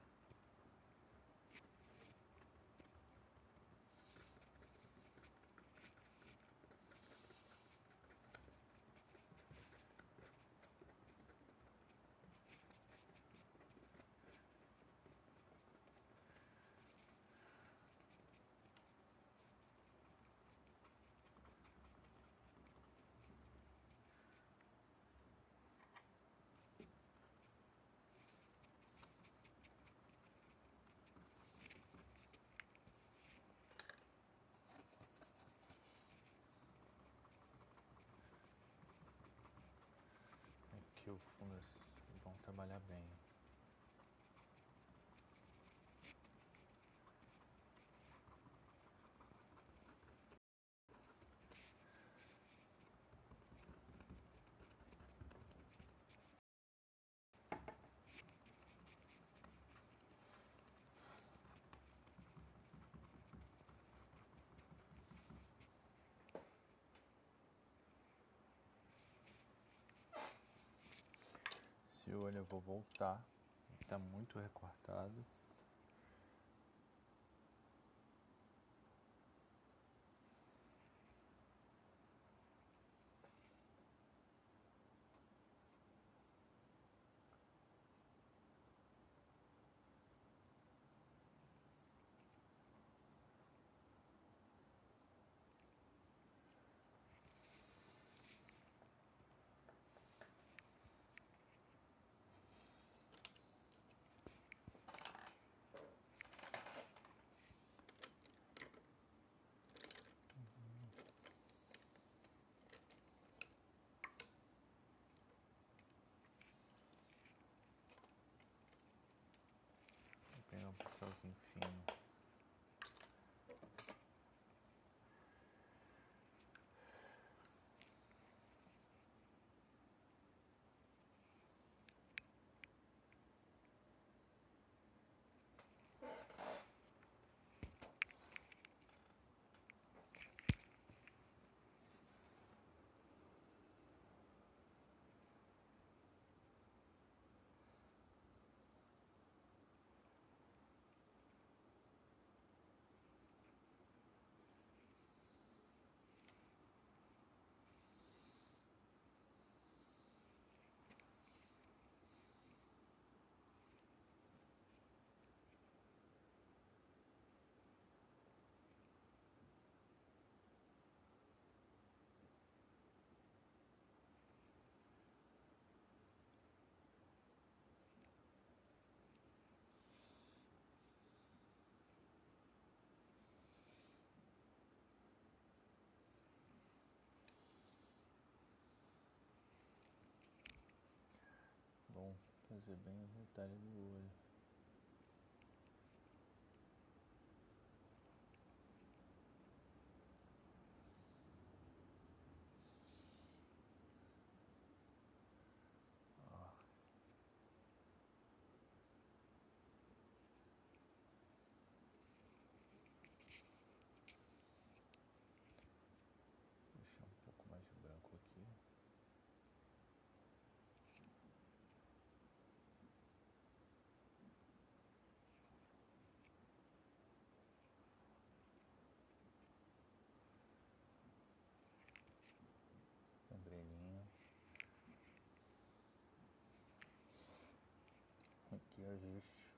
Aqui o fundo vão trabalhar bem. Esse olho eu vou voltar, está muito recortado. Vou pegar um pincelzinho fino. Bom, fazer bem o detalhe do olho.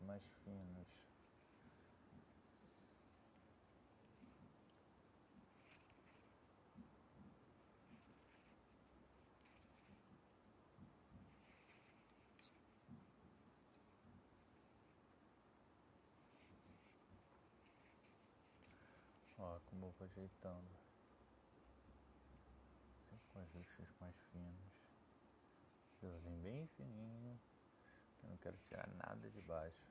mais finos. Ó, como eu vou ajeitando. Sempre com as lixas mais finas. Fiozinho bem fininho. Eu não quero tirar nada de baixo.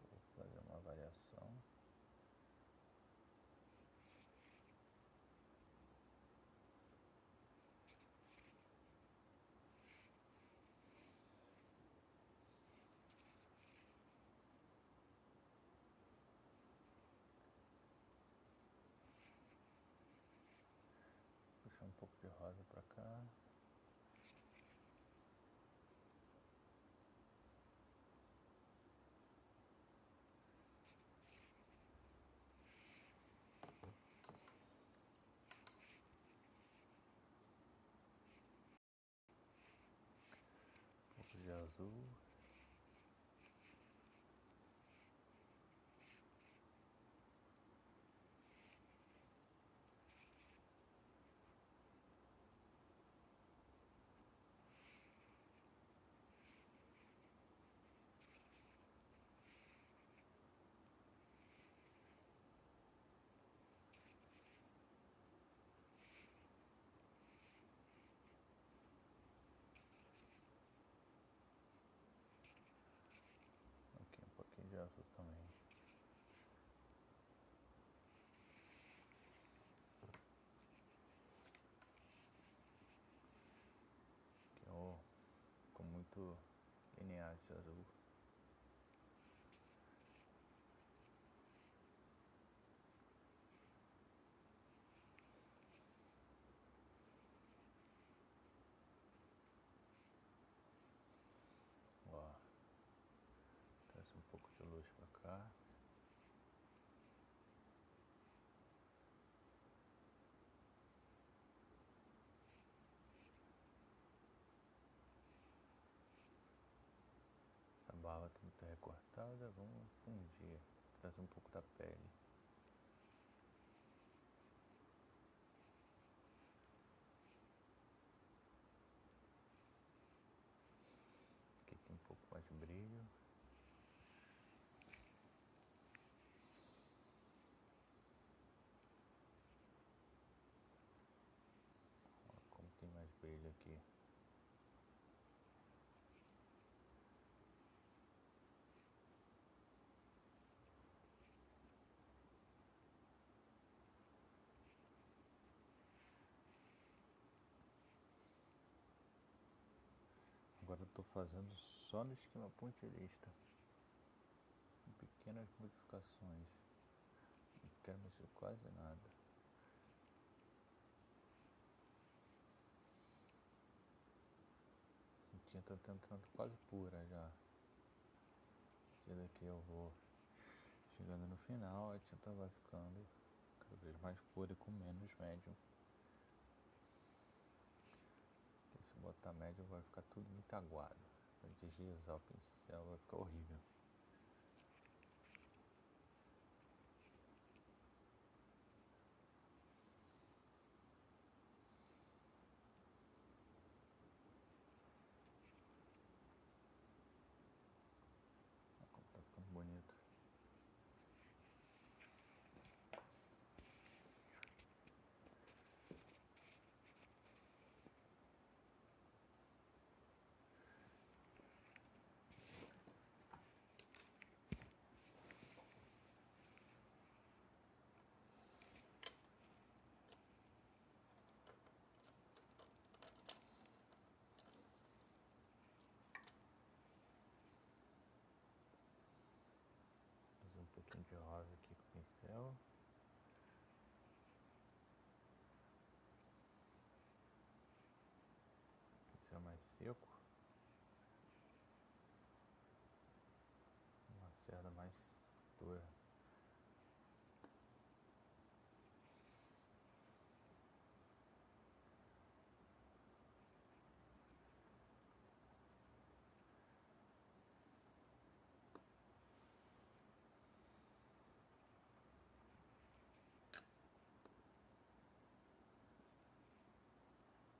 Vou fazer uma variação. Puxar um pouco de rosa pra cá. Um pouco de azul. Aqui um pouquinho de azul também. Que ficou muito linear esse azul. Ó, traz um pouco de luz pra cá. Essa barba tá muito recortada, vamos fundir, trazer um pouco da pele. Aqui tem um pouco mais de brilho. Ó, como tem mais brilho aqui. Agora eu tô fazendo só no esquema pontilhista. Pequenas modificações. Não quero mexer quase nada. A tinta tá entrando quase pura já. E daqui eu vou chegando no final, a tinta vai ficando cada vez mais pura e com menos médium. Porque se botar médium vai ficar tudo muito aguado. Vai deslizar o pincel, vai ficar horrível. Olha como tá ficando bonito. pouquinho de rosa aqui com o pincel. Pincel mais seco. Uma cerda mais dura.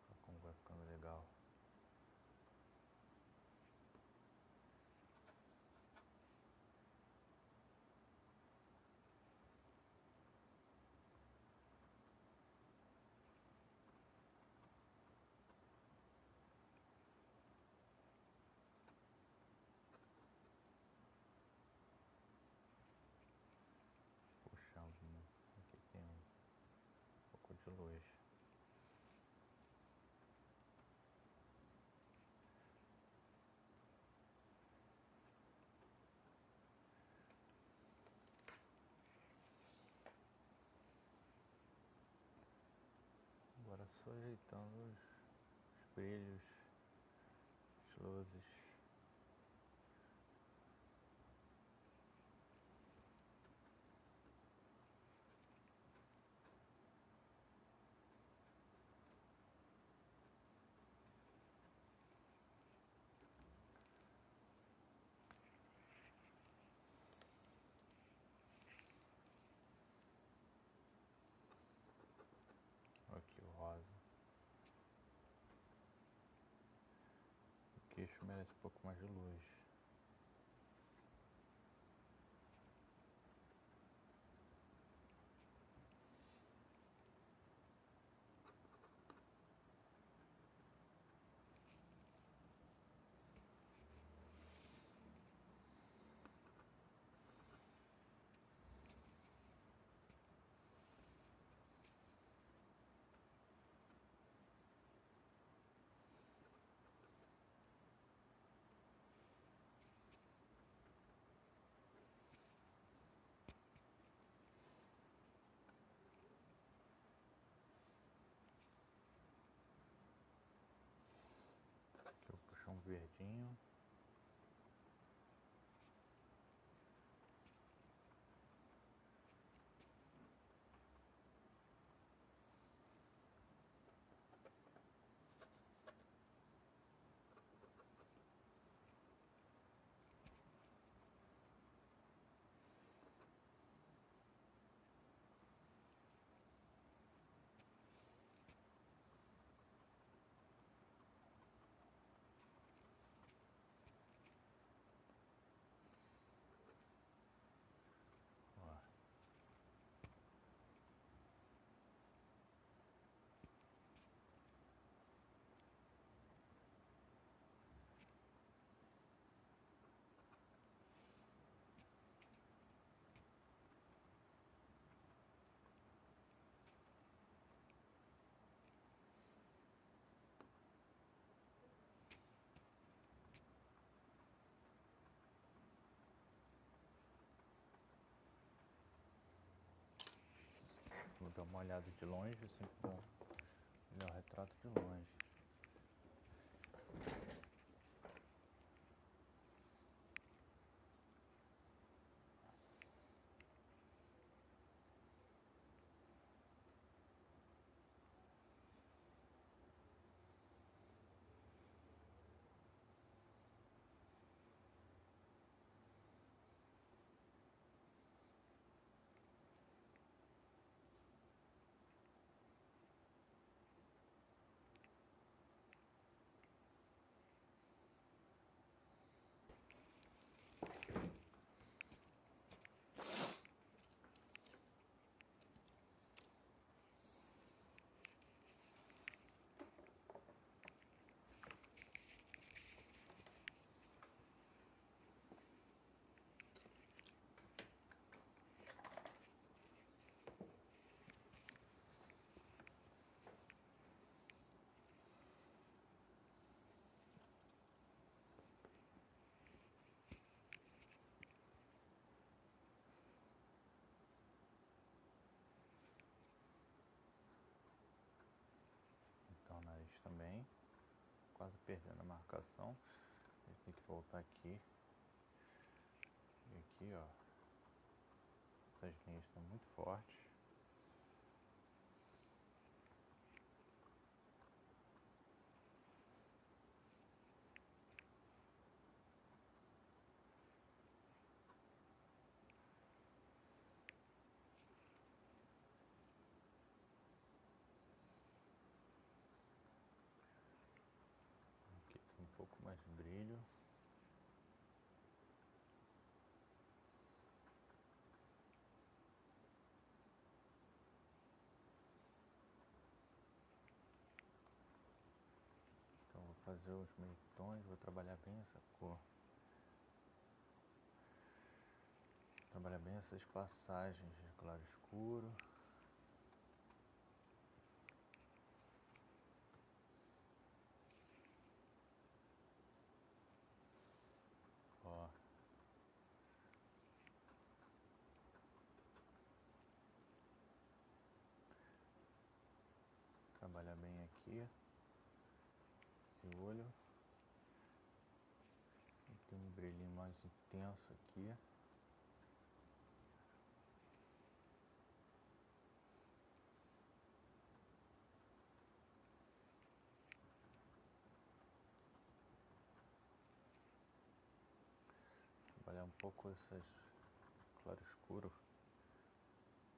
Olha como vai ficando legal. Puxando aqui tem um pouco de luz. Agora só ajeitando os brilhos, as luzes. Aqui o rosa. O queixo merece um pouco mais de luz. Deixa eu puxar um verdinho. Ó. Vou dar uma olhada de longe, assim, bom. Olhar o retrato de longe. quase perdendo a marcação. A gente tem que voltar aqui. E aqui, ó. Essas linhas estão muito fortes. Aqui tem um pouco mais de brilho. Então vou fazer os meio tons, vou trabalhar bem essa cor. Trabalhar bem essas passagens de claro escuro. Ó. Trabalhar bem aqui. Esse olho. E tem um brilhinho mais intenso aqui. Trabalhar um pouco essas claro escuro.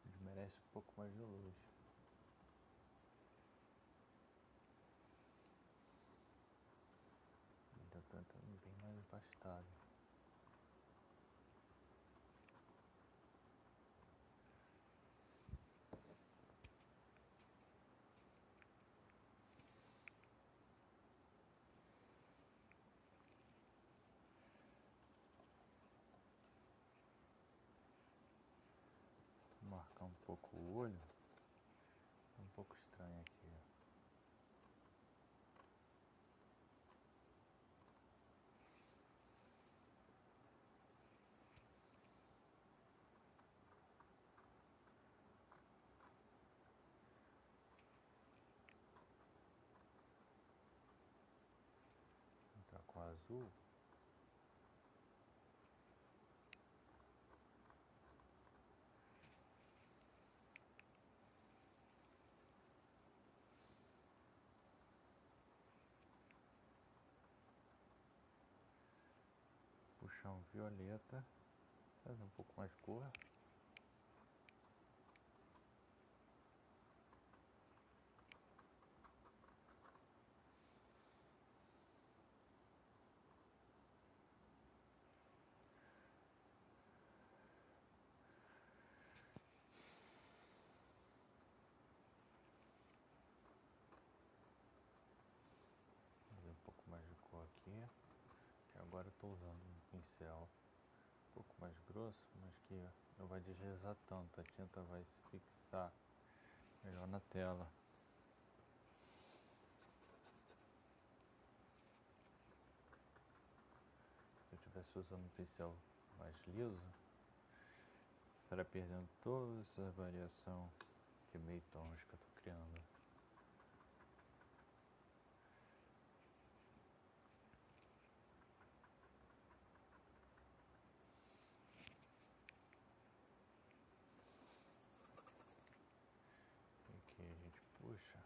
Ele merece um pouco mais de luz. Ainda tá bem mais empastado. Vou marcar um pouco o olho. Tá um pouco estranho aqui. Vou entrar com azul. Puxar um violeta. Fazer um pouco mais cor. Fazer um pouco mais de cor aqui. E agora eu tô usando um pincel um pouco mais grosso, mas que não vai deslizar tanto. A tinta vai se fixar melhor na tela. Se eu estivesse usando um pincel mais liso, estaria perdendo toda essa variação de meio tons que eu estou criando. Aqui a gente puxa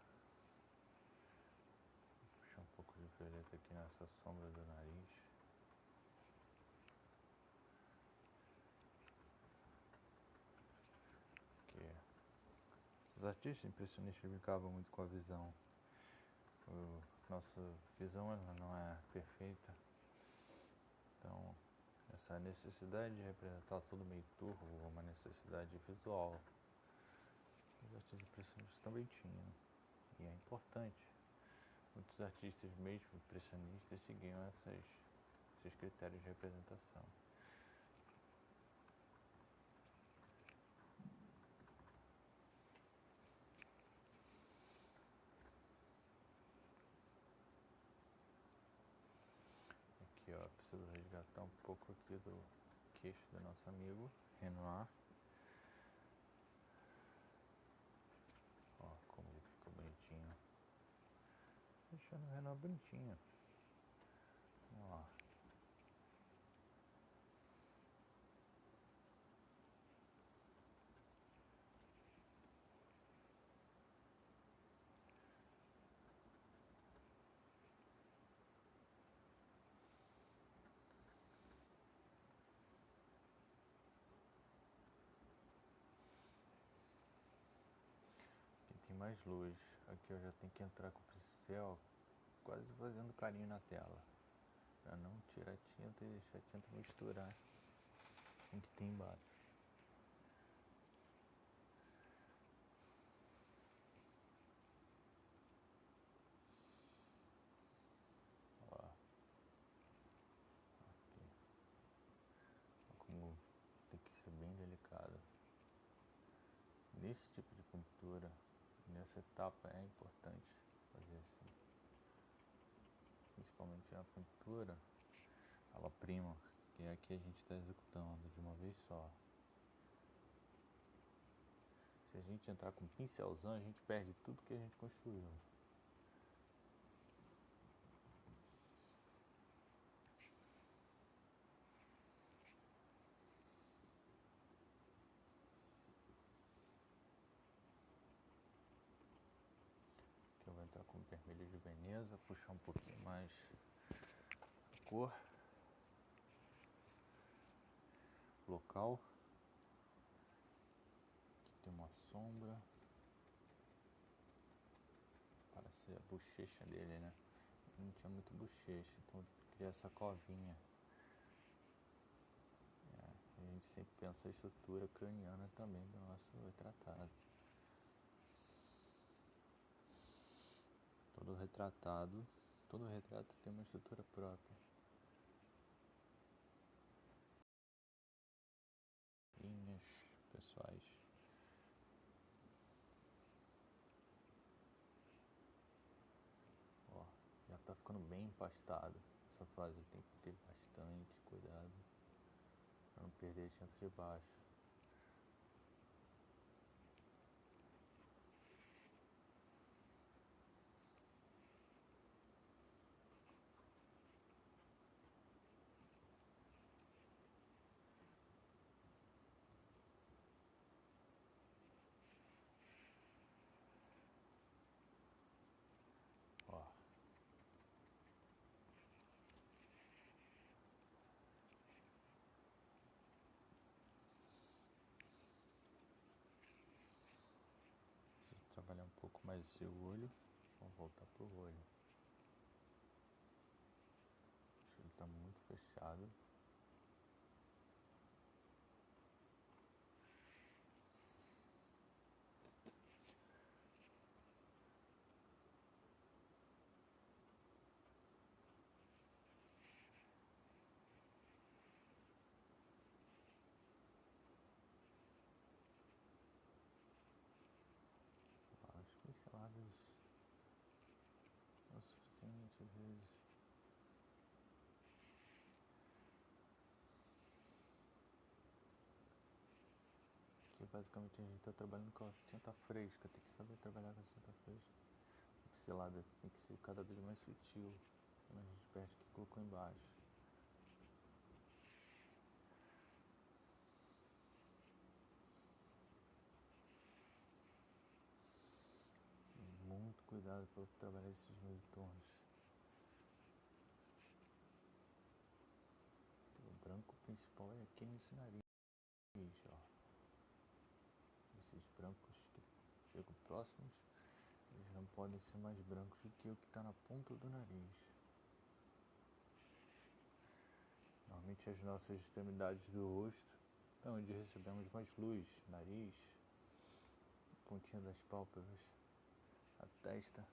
um pouco de violeta aqui nessa sombra do nariz. Aqui. Os artistas impressionistas brincavam muito com a visão. Nossa visão ela não é perfeita. Então, essa necessidade de representar tudo meio turvo é uma necessidade visual. Os artistas impressionistas também tinham. E é importante. Muitos artistas mesmo impressionistas seguiam esses critérios de representação. Aqui, ó, preciso resgatar um pouco aqui do queixo do nosso amigo Renoir. Ó, como ele ficou bonitinho. Deixando o Renan bonitinho. Ó. Aqui tem mais luz. Aqui eu já tenho que entrar com o pincel quase fazendo carinho na tela. Pra não tirar a tinta e deixar a tinta misturar com o que tem embaixo. Ó. Aqui. Ó como tem que ser bem delicado. Nesse tipo de pintura, nessa etapa é importante fazer assim. Principalmente na pintura, ela prima, que é a que a gente está executando de uma vez só. Se a gente entrar com pincelzão, a gente perde tudo que a gente construiu. Aqui eu vou entrar com vermelho de Veneza, puxar um pouquinho mais a cor. Local. Aqui tem uma sombra. Parece a bochecha dele, né? Não tinha muito bochecha, então eu queria essa covinha. A gente sempre pensa a estrutura craniana também do nosso retratado. Todo retrato tem uma estrutura própria. Linhas pessoais. Ó, já tá ficando bem empastado. Essa fase tem que ter bastante cuidado para não perder a tinta de baixo. Ó. Preciso trabalhar um pouco mais o olho. Vamos voltar pro olho. Ele tá muito fechado. As pinceladas é o suficiente às vezes. Aqui basicamente a gente está trabalhando com a tinta fresca, tem que saber trabalhar com a tinta fresca. A pincelada tem que ser cada vez mais sutil, quando a gente perde o que colocou embaixo. Muito cuidado para trabalhar esses meio tons. O branco principal é aqui nesse nariz, ó. Esses brancos que chegam próximos, eles não podem ser mais brancos do que o que está na ponta do nariz. Normalmente as nossas extremidades do rosto é onde recebemos mais luz, nariz, pontinha das pálpebras, a testa.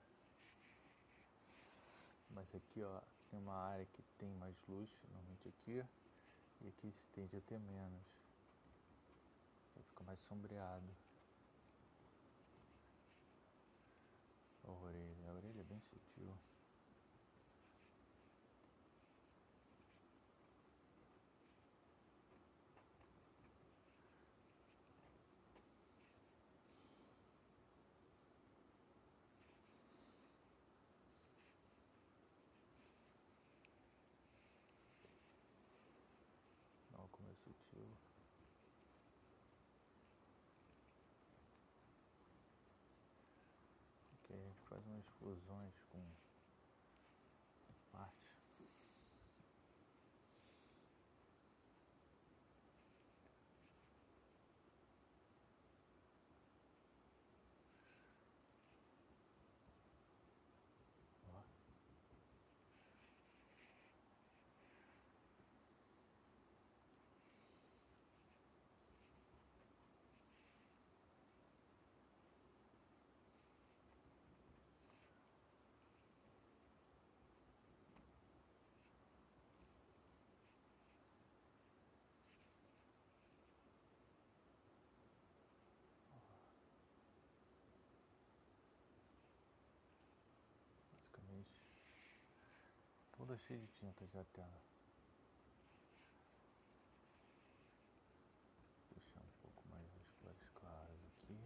Mas aqui, ó, tem uma área que tem mais luz, normalmente aqui, e aqui tende a ter menos. Aí fica mais sombreado. A orelha é bem sutil. sutil. Aqui a gente faz umas fusões com parte. Basicamente toda cheia de tinta já a tela. Puxar um pouco mais as cores claras aqui.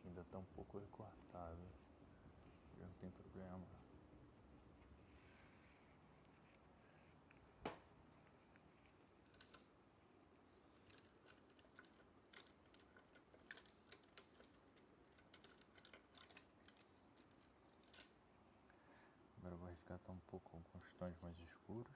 Ainda está um pouco recortado, já não tem problema. Agora eu vou resgatar um pouco com os tons mais escuros.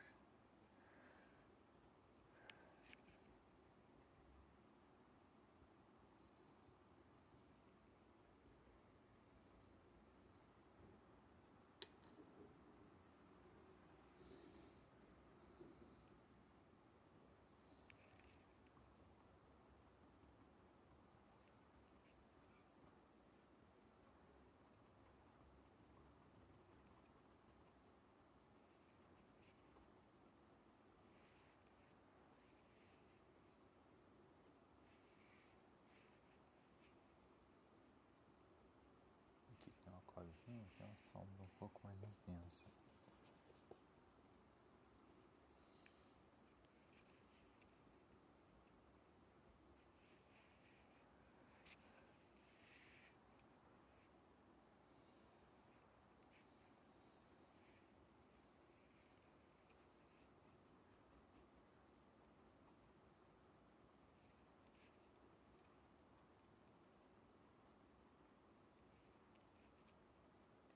Aqui tem uma corzinha, tem uma sombra um pouco mais intensa.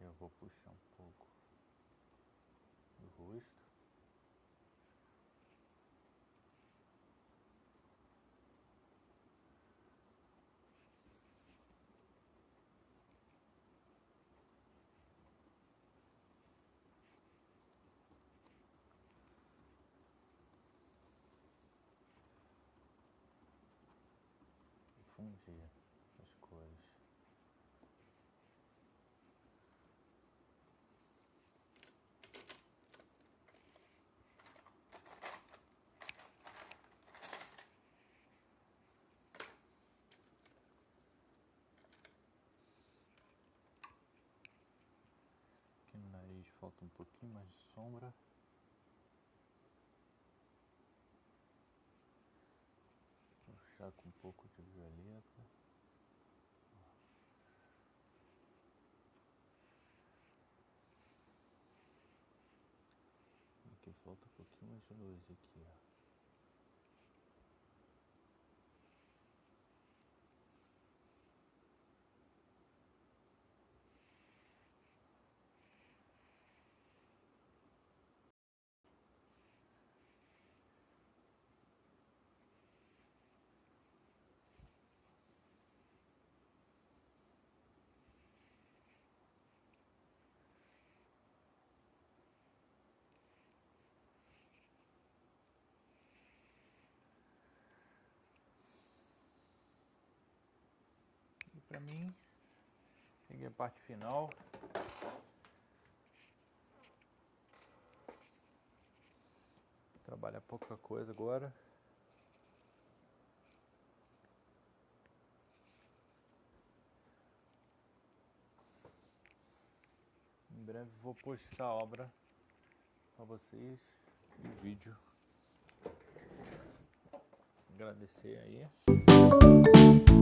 Eu vou puxar um pouco do rosto. E fundir as cores. Aqui no nariz falta um pouquinho mais de sombra. Vou puxar com um pouco de violeta. Aqui falta um pouquinho mais de luz aqui, ó. E pra mim, cheguei a parte final. Trabalha pouca coisa agora. Em breve vou postar a obra para vocês em vídeo. agradecer aí.